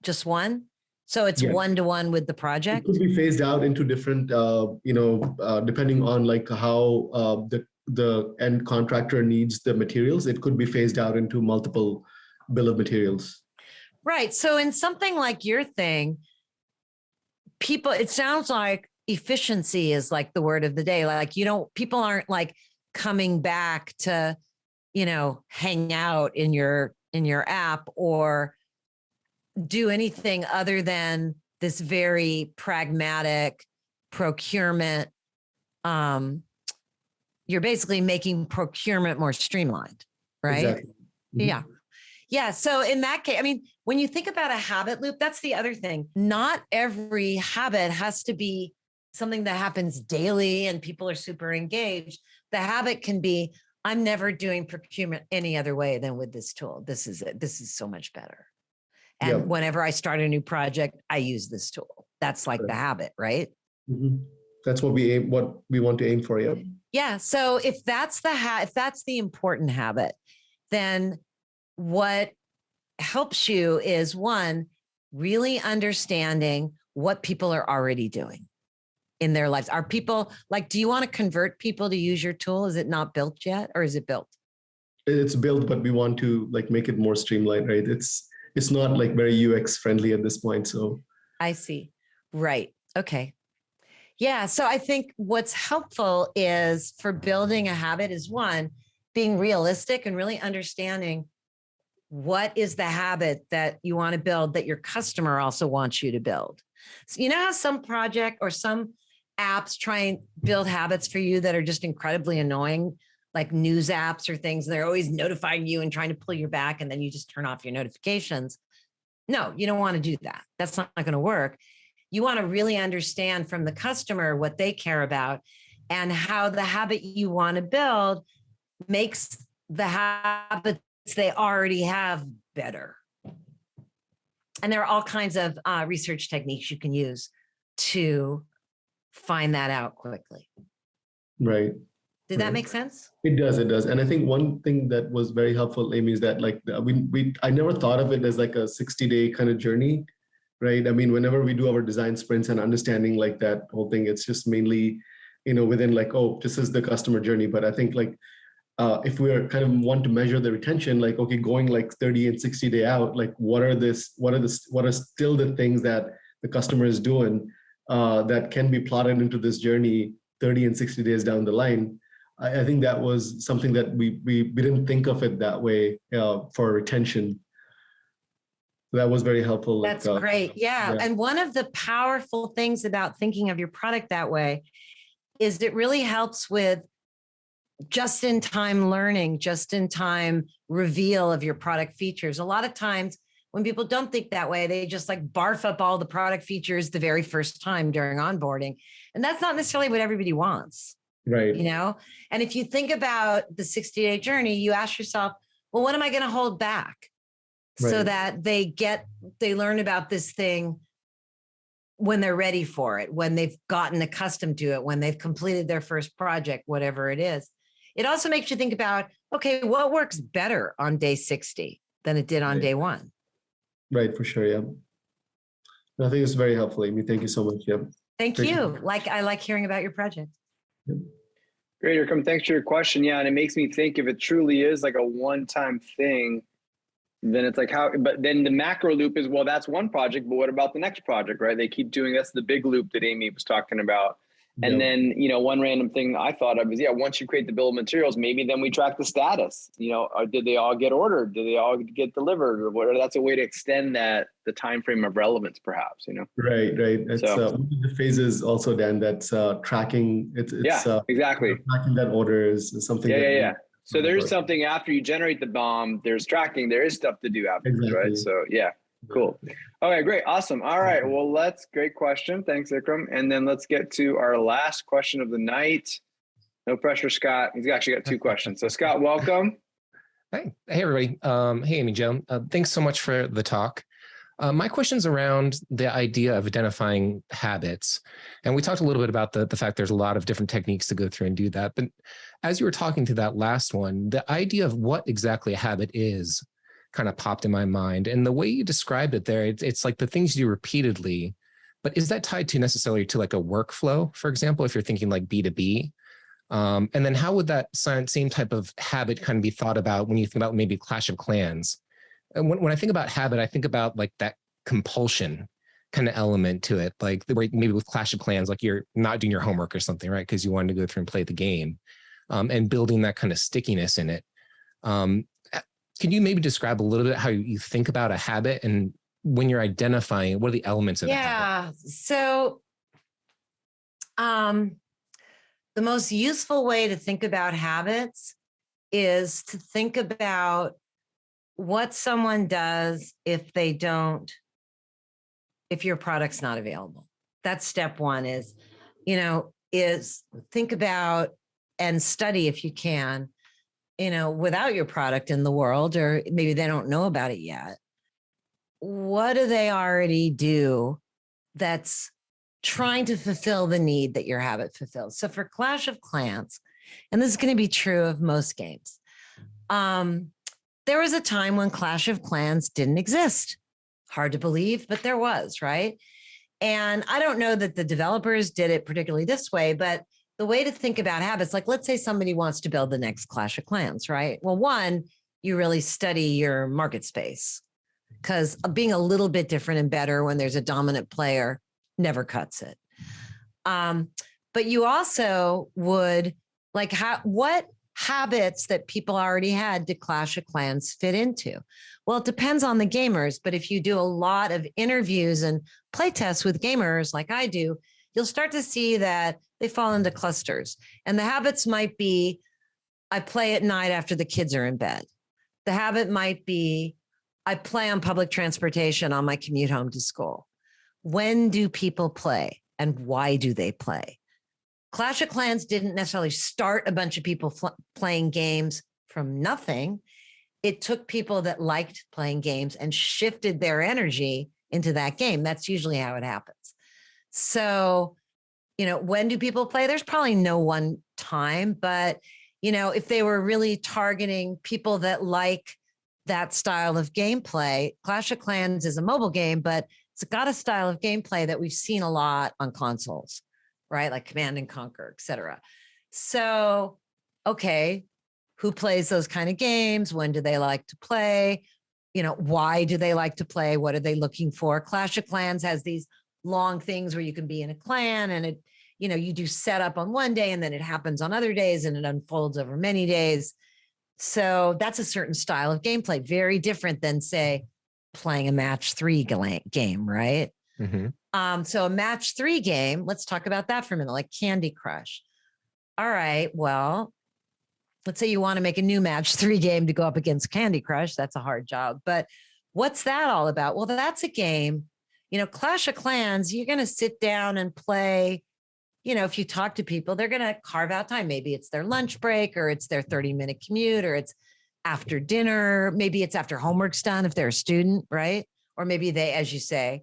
Just one? So it's Yeah. one-to-one with the It project? could be phased out into different, depending on like how the end contractor needs the materials. It could be phased out into multiple bill of materials. Right. So in something like your thing, people, it sounds like efficiency is like the word of the day. Like, people aren't like coming back to, hang out in your app or do anything other than this very pragmatic procurement. You're basically making procurement more streamlined, right? Exactly. Mhm. Yeah. Yeah. So in that case, I mean, when you think about a habit loop, that's the other thing. Not every habit has to be something that happens daily and people are super engaged. The habit can be, I'm never doing procurement any other way than with this tool. This is it. This is so much better. And Yep. whenever I start a new project, I use this tool. That's like the habit, right? Mhm. That's what we want to aim for. Yeah. Yeah. So if that's if that's the important habit, then what helps you is, one, really understanding what people are already doing in their lives. Are people like, do you want to convert people to use your tool? Is it not built yet, or is it built? It's built, but we want to like make it more streamlined, right? It's not like very UX friendly at this point. So I see. Right. Okay. Yeah. So I think what's helpful is for building a habit is, one, being realistic and really understanding what is the habit that you want to build that your customer also wants you to build. So you know how some project or some apps try and build habits for you that are just incredibly annoying, like news apps or things. They're always notifying you and trying to pull your back, and then you just turn off your notifications. No, you don't want to do that. That's not going to work. You want to really understand from the customer what they care about and how the habit you want to build makes the habits they already have better. And there are all kinds of research techniques you can use to find that out quickly. right. Did that make sense? It does. And I think one thing that was very helpful, Amy, is that like I never thought of it as like a 60-day kind of journey, right? I mean, whenever we do our design sprints and understanding like that whole thing, it's just mainly, within like, oh, this is the customer journey. But I think like if we're kind of want to measure the retention, like, okay, going like 30 and 60 day out, like what are still the things that the customer is doing that can be plotted into this journey 30 and 60 days down the line. I think that was something that we didn't think of it that way for retention. That was very helpful. That's great. Yeah. And one of the powerful things about thinking of your product that way is it really helps with just-in-time learning, just-in-time reveal of your product features. A lot of times when people don't think that way, they just like barf up all the product features the very first time during onboarding. And that's not necessarily what everybody wants. Right. And if you think about the 60-day journey, you ask yourself, well, what am I going to hold back so that they learn about this thing when they're ready for it, when they've gotten accustomed to it, when they've completed their first project, whatever it is. It also makes you think about, okay, what works better on day 60 than it did on day 1? Right, for sure. Yeah. I think it's very helpful, Amy. Thank you so much. Yeah. Thank you. I like hearing about your project. Yep. Great, Irkam. Thanks for your question. Yeah, and it makes me think if it truly is like a one-time thing, then it's like but then the macro loop is, well, that's one project, but what about the next project, right? They keep doing, that's the big loop that Amy was talking about. And then, one random thing I thought of is, once you create the bill of materials, maybe then we track the status, or did they all get ordered? Did they all get delivered or whatever? That's a way to extend the time frame of relevance, perhaps, Right. It's one of the phases also, Dan, that's tracking. It's exactly. Tracking that order is something. Yeah. So there's something after you generate the bomb, there's tracking, there is stuff to do afterwards, Exactly. right? So yeah, cool. Okay, great, awesome. All right, well, great question. Thanks, Ikram. And then let's get to our last question of the night. No pressure, Scott. He's actually got 2 questions. So Scott, welcome. Hey everybody. Hey, Amy Jo. Thanks so much for the talk. My question's around the idea of identifying habits. And we talked a little bit about the fact there's a lot of different techniques to go through and do that. But as you were talking to that last one, the idea of what exactly a habit is kind of popped in my mind. And the way you described it there, it's like the things you do repeatedly. But is that tied to necessarily to like a workflow, for example, if you're thinking like B2B? And then how would that same type of habit kind of be thought about when you think about maybe Clash of Clans? And when I think about habit, I think about like that compulsion kind of element to it, like maybe with Clash of Clans, like you're not doing your homework or something, right? Because you wanted to go through and play the game, and building that kind of stickiness in it. Can you maybe describe a little bit how you think about a habit, and when you're identifying it, what are the elements of the habit? Yeah. So the most useful way to think about habits is to think about what someone does if your product's not available. That's step one is think about and study if you can, without your product in the world, or maybe they don't know about it yet. What do they already do that's trying to fulfill the need that your habit fulfills? So for Clash of Clans, and this is going to be true of most games, there was a time when Clash of Clans didn't exist. Hard to believe, but there was, right? And I don't know that the developers did it particularly this way, but the way to think about habits, like let's say somebody wants to build the next Clash of Clans, right? Well, one, you really study your market space, because being a little bit different and better when there's a dominant player never cuts it. But you also would like what habits that people already had did Clash of Clans fit into? Well, it depends on the gamers, but if you do a lot of interviews and play tests with gamers like I do, you'll start to see that they fall into clusters. And the habits might be, I play at night after the kids are in bed. The habit might be, I play on public transportation on my commute home to school. When do people play and why do they play? Clash of Clans didn't necessarily start a bunch of people playing games from nothing. It took people that liked playing games and shifted their energy into that game. That's usually how it happens. So, when do people play? There's probably no one time, but, if they were really targeting people that like that style of gameplay, Clash of Clans is a mobile game, but it's got a style of gameplay that we've seen a lot on consoles, right? Like Command and Conquer, et cetera. So, okay, who plays those kind of games? When do they like to play? Why do they like to play? What are they looking for? Clash of Clans has these long things where you can be in a clan and it, you do setup on one day and then it happens on other days and it unfolds over many days. So that's a certain style of gameplay, very different than, say, playing a match 3 game, right? Mm-hmm. So a match 3 game, let's talk about that for a minute, like Candy Crush. All right, well, let's say you want to make a new match 3 game to go up against Candy Crush. That's a hard job. But what's that all about? Well, that's a game, Clash of Clans, you're going to sit down and play. If you talk to people, they're going to carve out time. Maybe it's their lunch break or it's their 30-minute commute or it's after dinner. Maybe it's after homework's done if they're a student, right? Or maybe they, as you say,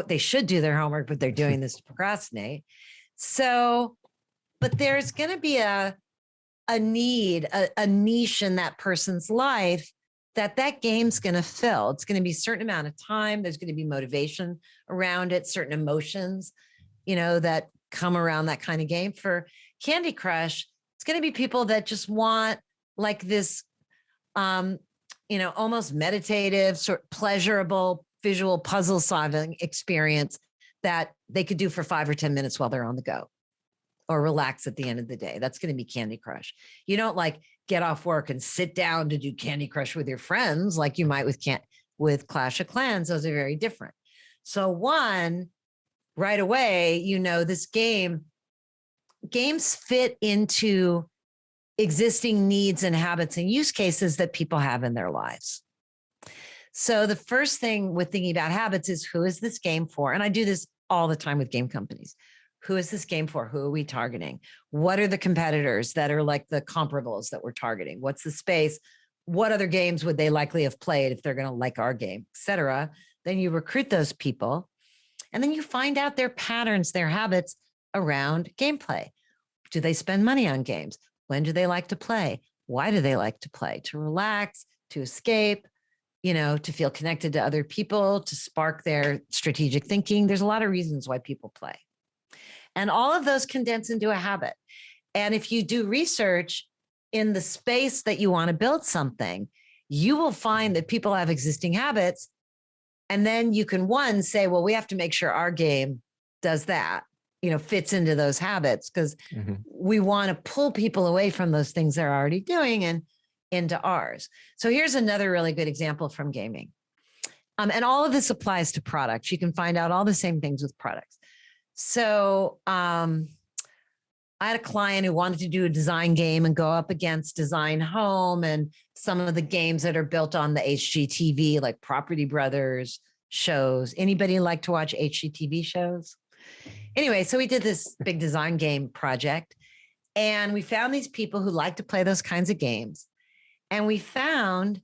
they should do their homework, but they're doing this to procrastinate. So, but there's going to be a need, a niche in that person's life that game's going to fill. It's going to be a certain amount of time. There's going to be motivation around it, certain emotions, that come around that kind of game. For Candy Crush, it's going to be people that just want like this, almost meditative, sort of pleasurable visual puzzle solving experience that they could do for 5 or 10 minutes while they're on the go or relax at the end of the day. That's going to be Candy Crush. You don't like get off work and sit down to do Candy Crush with your friends like you might with Clash of Clans. Those are very different. So one, right away, this games fit into existing needs and habits and use cases that people have in their lives. So the first thing with thinking about habits is, who is this game for? And I do this all the time with game companies. Who is this game for? Who are we targeting? What are the competitors that are like the comparables that we're targeting? What's the space? What other games would they likely have played if they're going to like our game, et cetera? Then you recruit those people, and then you find out their patterns, their habits around gameplay. Do they spend money on games? When do they like to play? Why do they like to play? To relax, to escape, to feel connected to other people, to spark their strategic thinking. There's a lot of reasons why people play. And all of those condense into a habit. And if you do research in the space that you want to build something, you will find that people have existing habits. And then you can, one, say, well, we have to make sure our game does that, fits into those habits, because we want to pull people away from those things they're already doing and into ours. So here's another really good example from gaming. And all of this applies to products. You can find out all the same things with products. So I had a client who wanted to do a design game and go up against Design Home and some of the games that are built on the HGTV, like Property Brothers shows. Anybody like to watch HGTV shows? Anyway, so we did this big design game project, and we found these people who like to play those kinds of games. And we found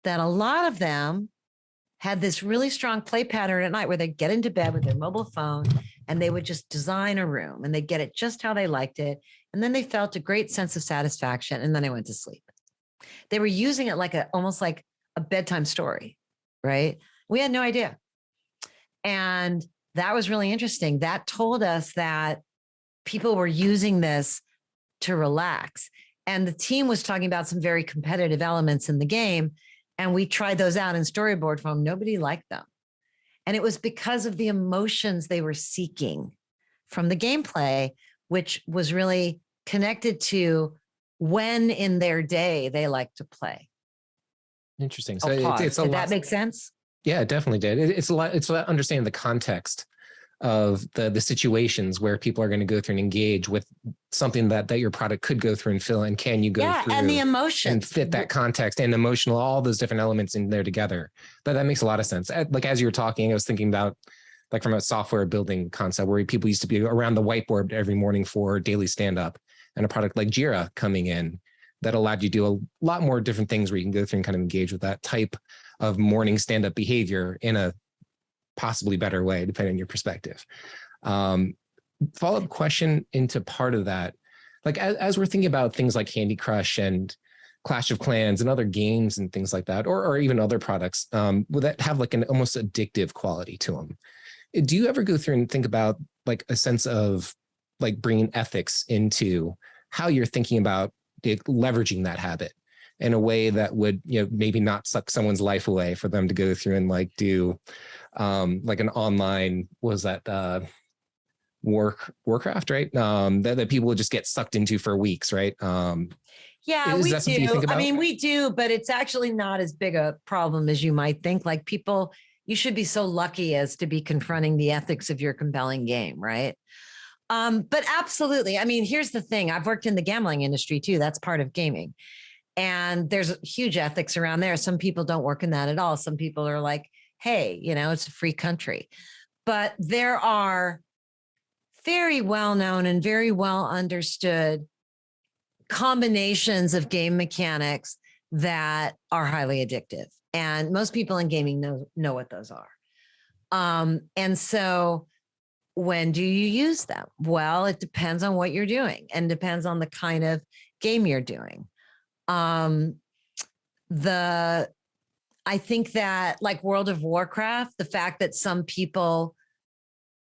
that a lot of them had this really strong play pattern at night where they'd get into bed with their mobile phone and they would just design a room and they'd get it just how they liked it. And then they felt a great sense of satisfaction, and then they went to sleep. They were using it almost like a bedtime story, right? We had no idea. And that was really interesting. That told us that people were using this to relax. And the team was talking about some very competitive elements in the game. And we tried those out in storyboard form. Nobody liked them. And it was because of the emotions they were seeking from the gameplay, which was really connected to when in their day they like to play. Interesting. So it's a lot. Did that make sense? Yeah, it definitely did. It's a lot. It's about understanding the context of the situations where people are going to go through and engage with something that your product could go through and fill in. Can you go through and the emotions and fit that context and emotional, all those different elements in there together? That makes a lot of sense. Like, as you were talking, I was thinking about, like, from a software building concept where people used to be around the whiteboard every morning for daily stand-up, and a product like Jira coming in that allowed you to do a lot more different things where you can go through and kind of engage with that type of morning stand-up behavior in a possibly better way, depending on your perspective. Follow-up question into part of that. Like, as we're thinking about things like Candy Crush and Clash of Clans and other games and things like that, or even other products, would that have like an almost addictive quality to them? Do you ever go through and think about like a sense of like bringing ethics into how you're thinking about leveraging that habit in a way that would, maybe not suck someone's life away for them to go through and like do like an online, Warcraft, right? That people would just get sucked into for weeks, right? Yeah, we do. I mean, we do, but it's actually not as big a problem as you might think. Like, people, you should be so lucky as to be confronting the ethics of your compelling game, right? But absolutely. I mean, here's the thing. I've worked in the gambling industry too. That's part of gaming. And there's huge ethics around there. Some people don't work in that at all. Some people are like, hey, it's a free country. But there are very well-known and very well understood combinations of game mechanics that are highly addictive. And most people in gaming know what those are. And so when do you use them? Well, it depends on what you're doing and depends on the kind of game you're doing. I think that, like World of Warcraft, the fact that some people,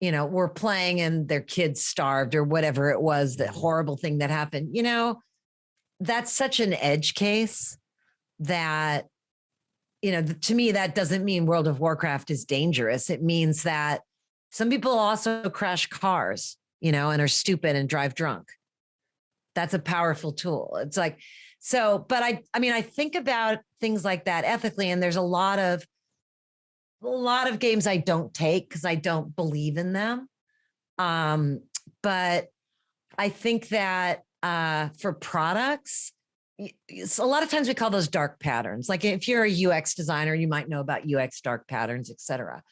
were playing and their kids starved or whatever it was, the horrible thing that happened, that's such an edge case that, to me, that doesn't mean World of Warcraft is dangerous. It means that some people also crash cars, and are stupid and drive drunk. That's a powerful tool. It's like, so, but I think about things like that ethically, and there's a lot of games I don't take because I don't believe in them. But I think that for products, a lot of times we call those dark patterns. Like if you're a UX designer, you might know about UX dark patterns, et cetera.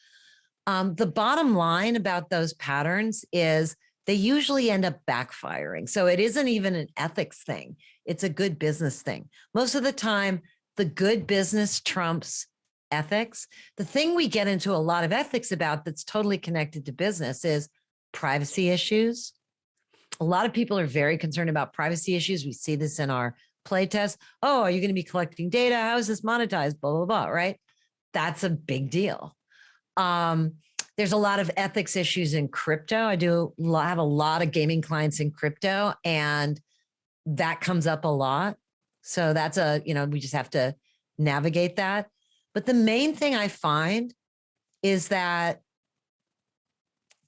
The bottom line about those patterns is they usually end up backfiring. So it isn't even an ethics thing. It's a good business thing. Most of the time, the good business trumps ethics. The thing we get into a lot of ethics about that's totally connected to business is privacy issues. A lot of people are very concerned about privacy issues. We see this in our play test. Oh, are you going to be collecting data? How is this monetized? Blah, blah, blah, right? That's a big deal. There's a lot of ethics issues in crypto. I have a lot of gaming clients in crypto, and that comes up a lot. So that's we just have to navigate that. But the main thing I find is that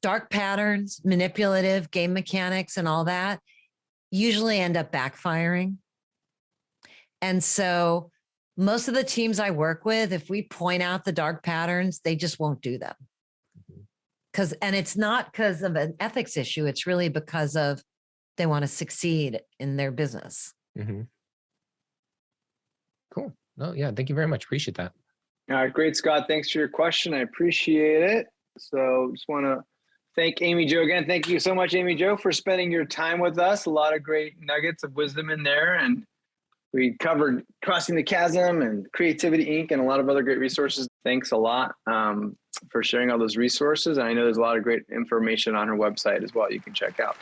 dark patterns, manipulative game mechanics, and all that usually end up backfiring. And so most of the teams I work with, if we point out the dark patterns, they just won't do them. And it's not because of an ethics issue. It's really because of they want to succeed in their business. Mm-hmm. Cool. No, yeah. Thank you very much. Appreciate that. All right, great, Scott. Thanks for your question. I appreciate it. So just want to thank Amy Jo again. Thank you so much, Amy Jo, for spending your time with us. A lot of great nuggets of wisdom in there. And we covered Crossing the Chasm and Creativity Inc. and a lot of other great resources. Thanks a lot for sharing all those resources. And I know there's a lot of great information on her website as well you can check out.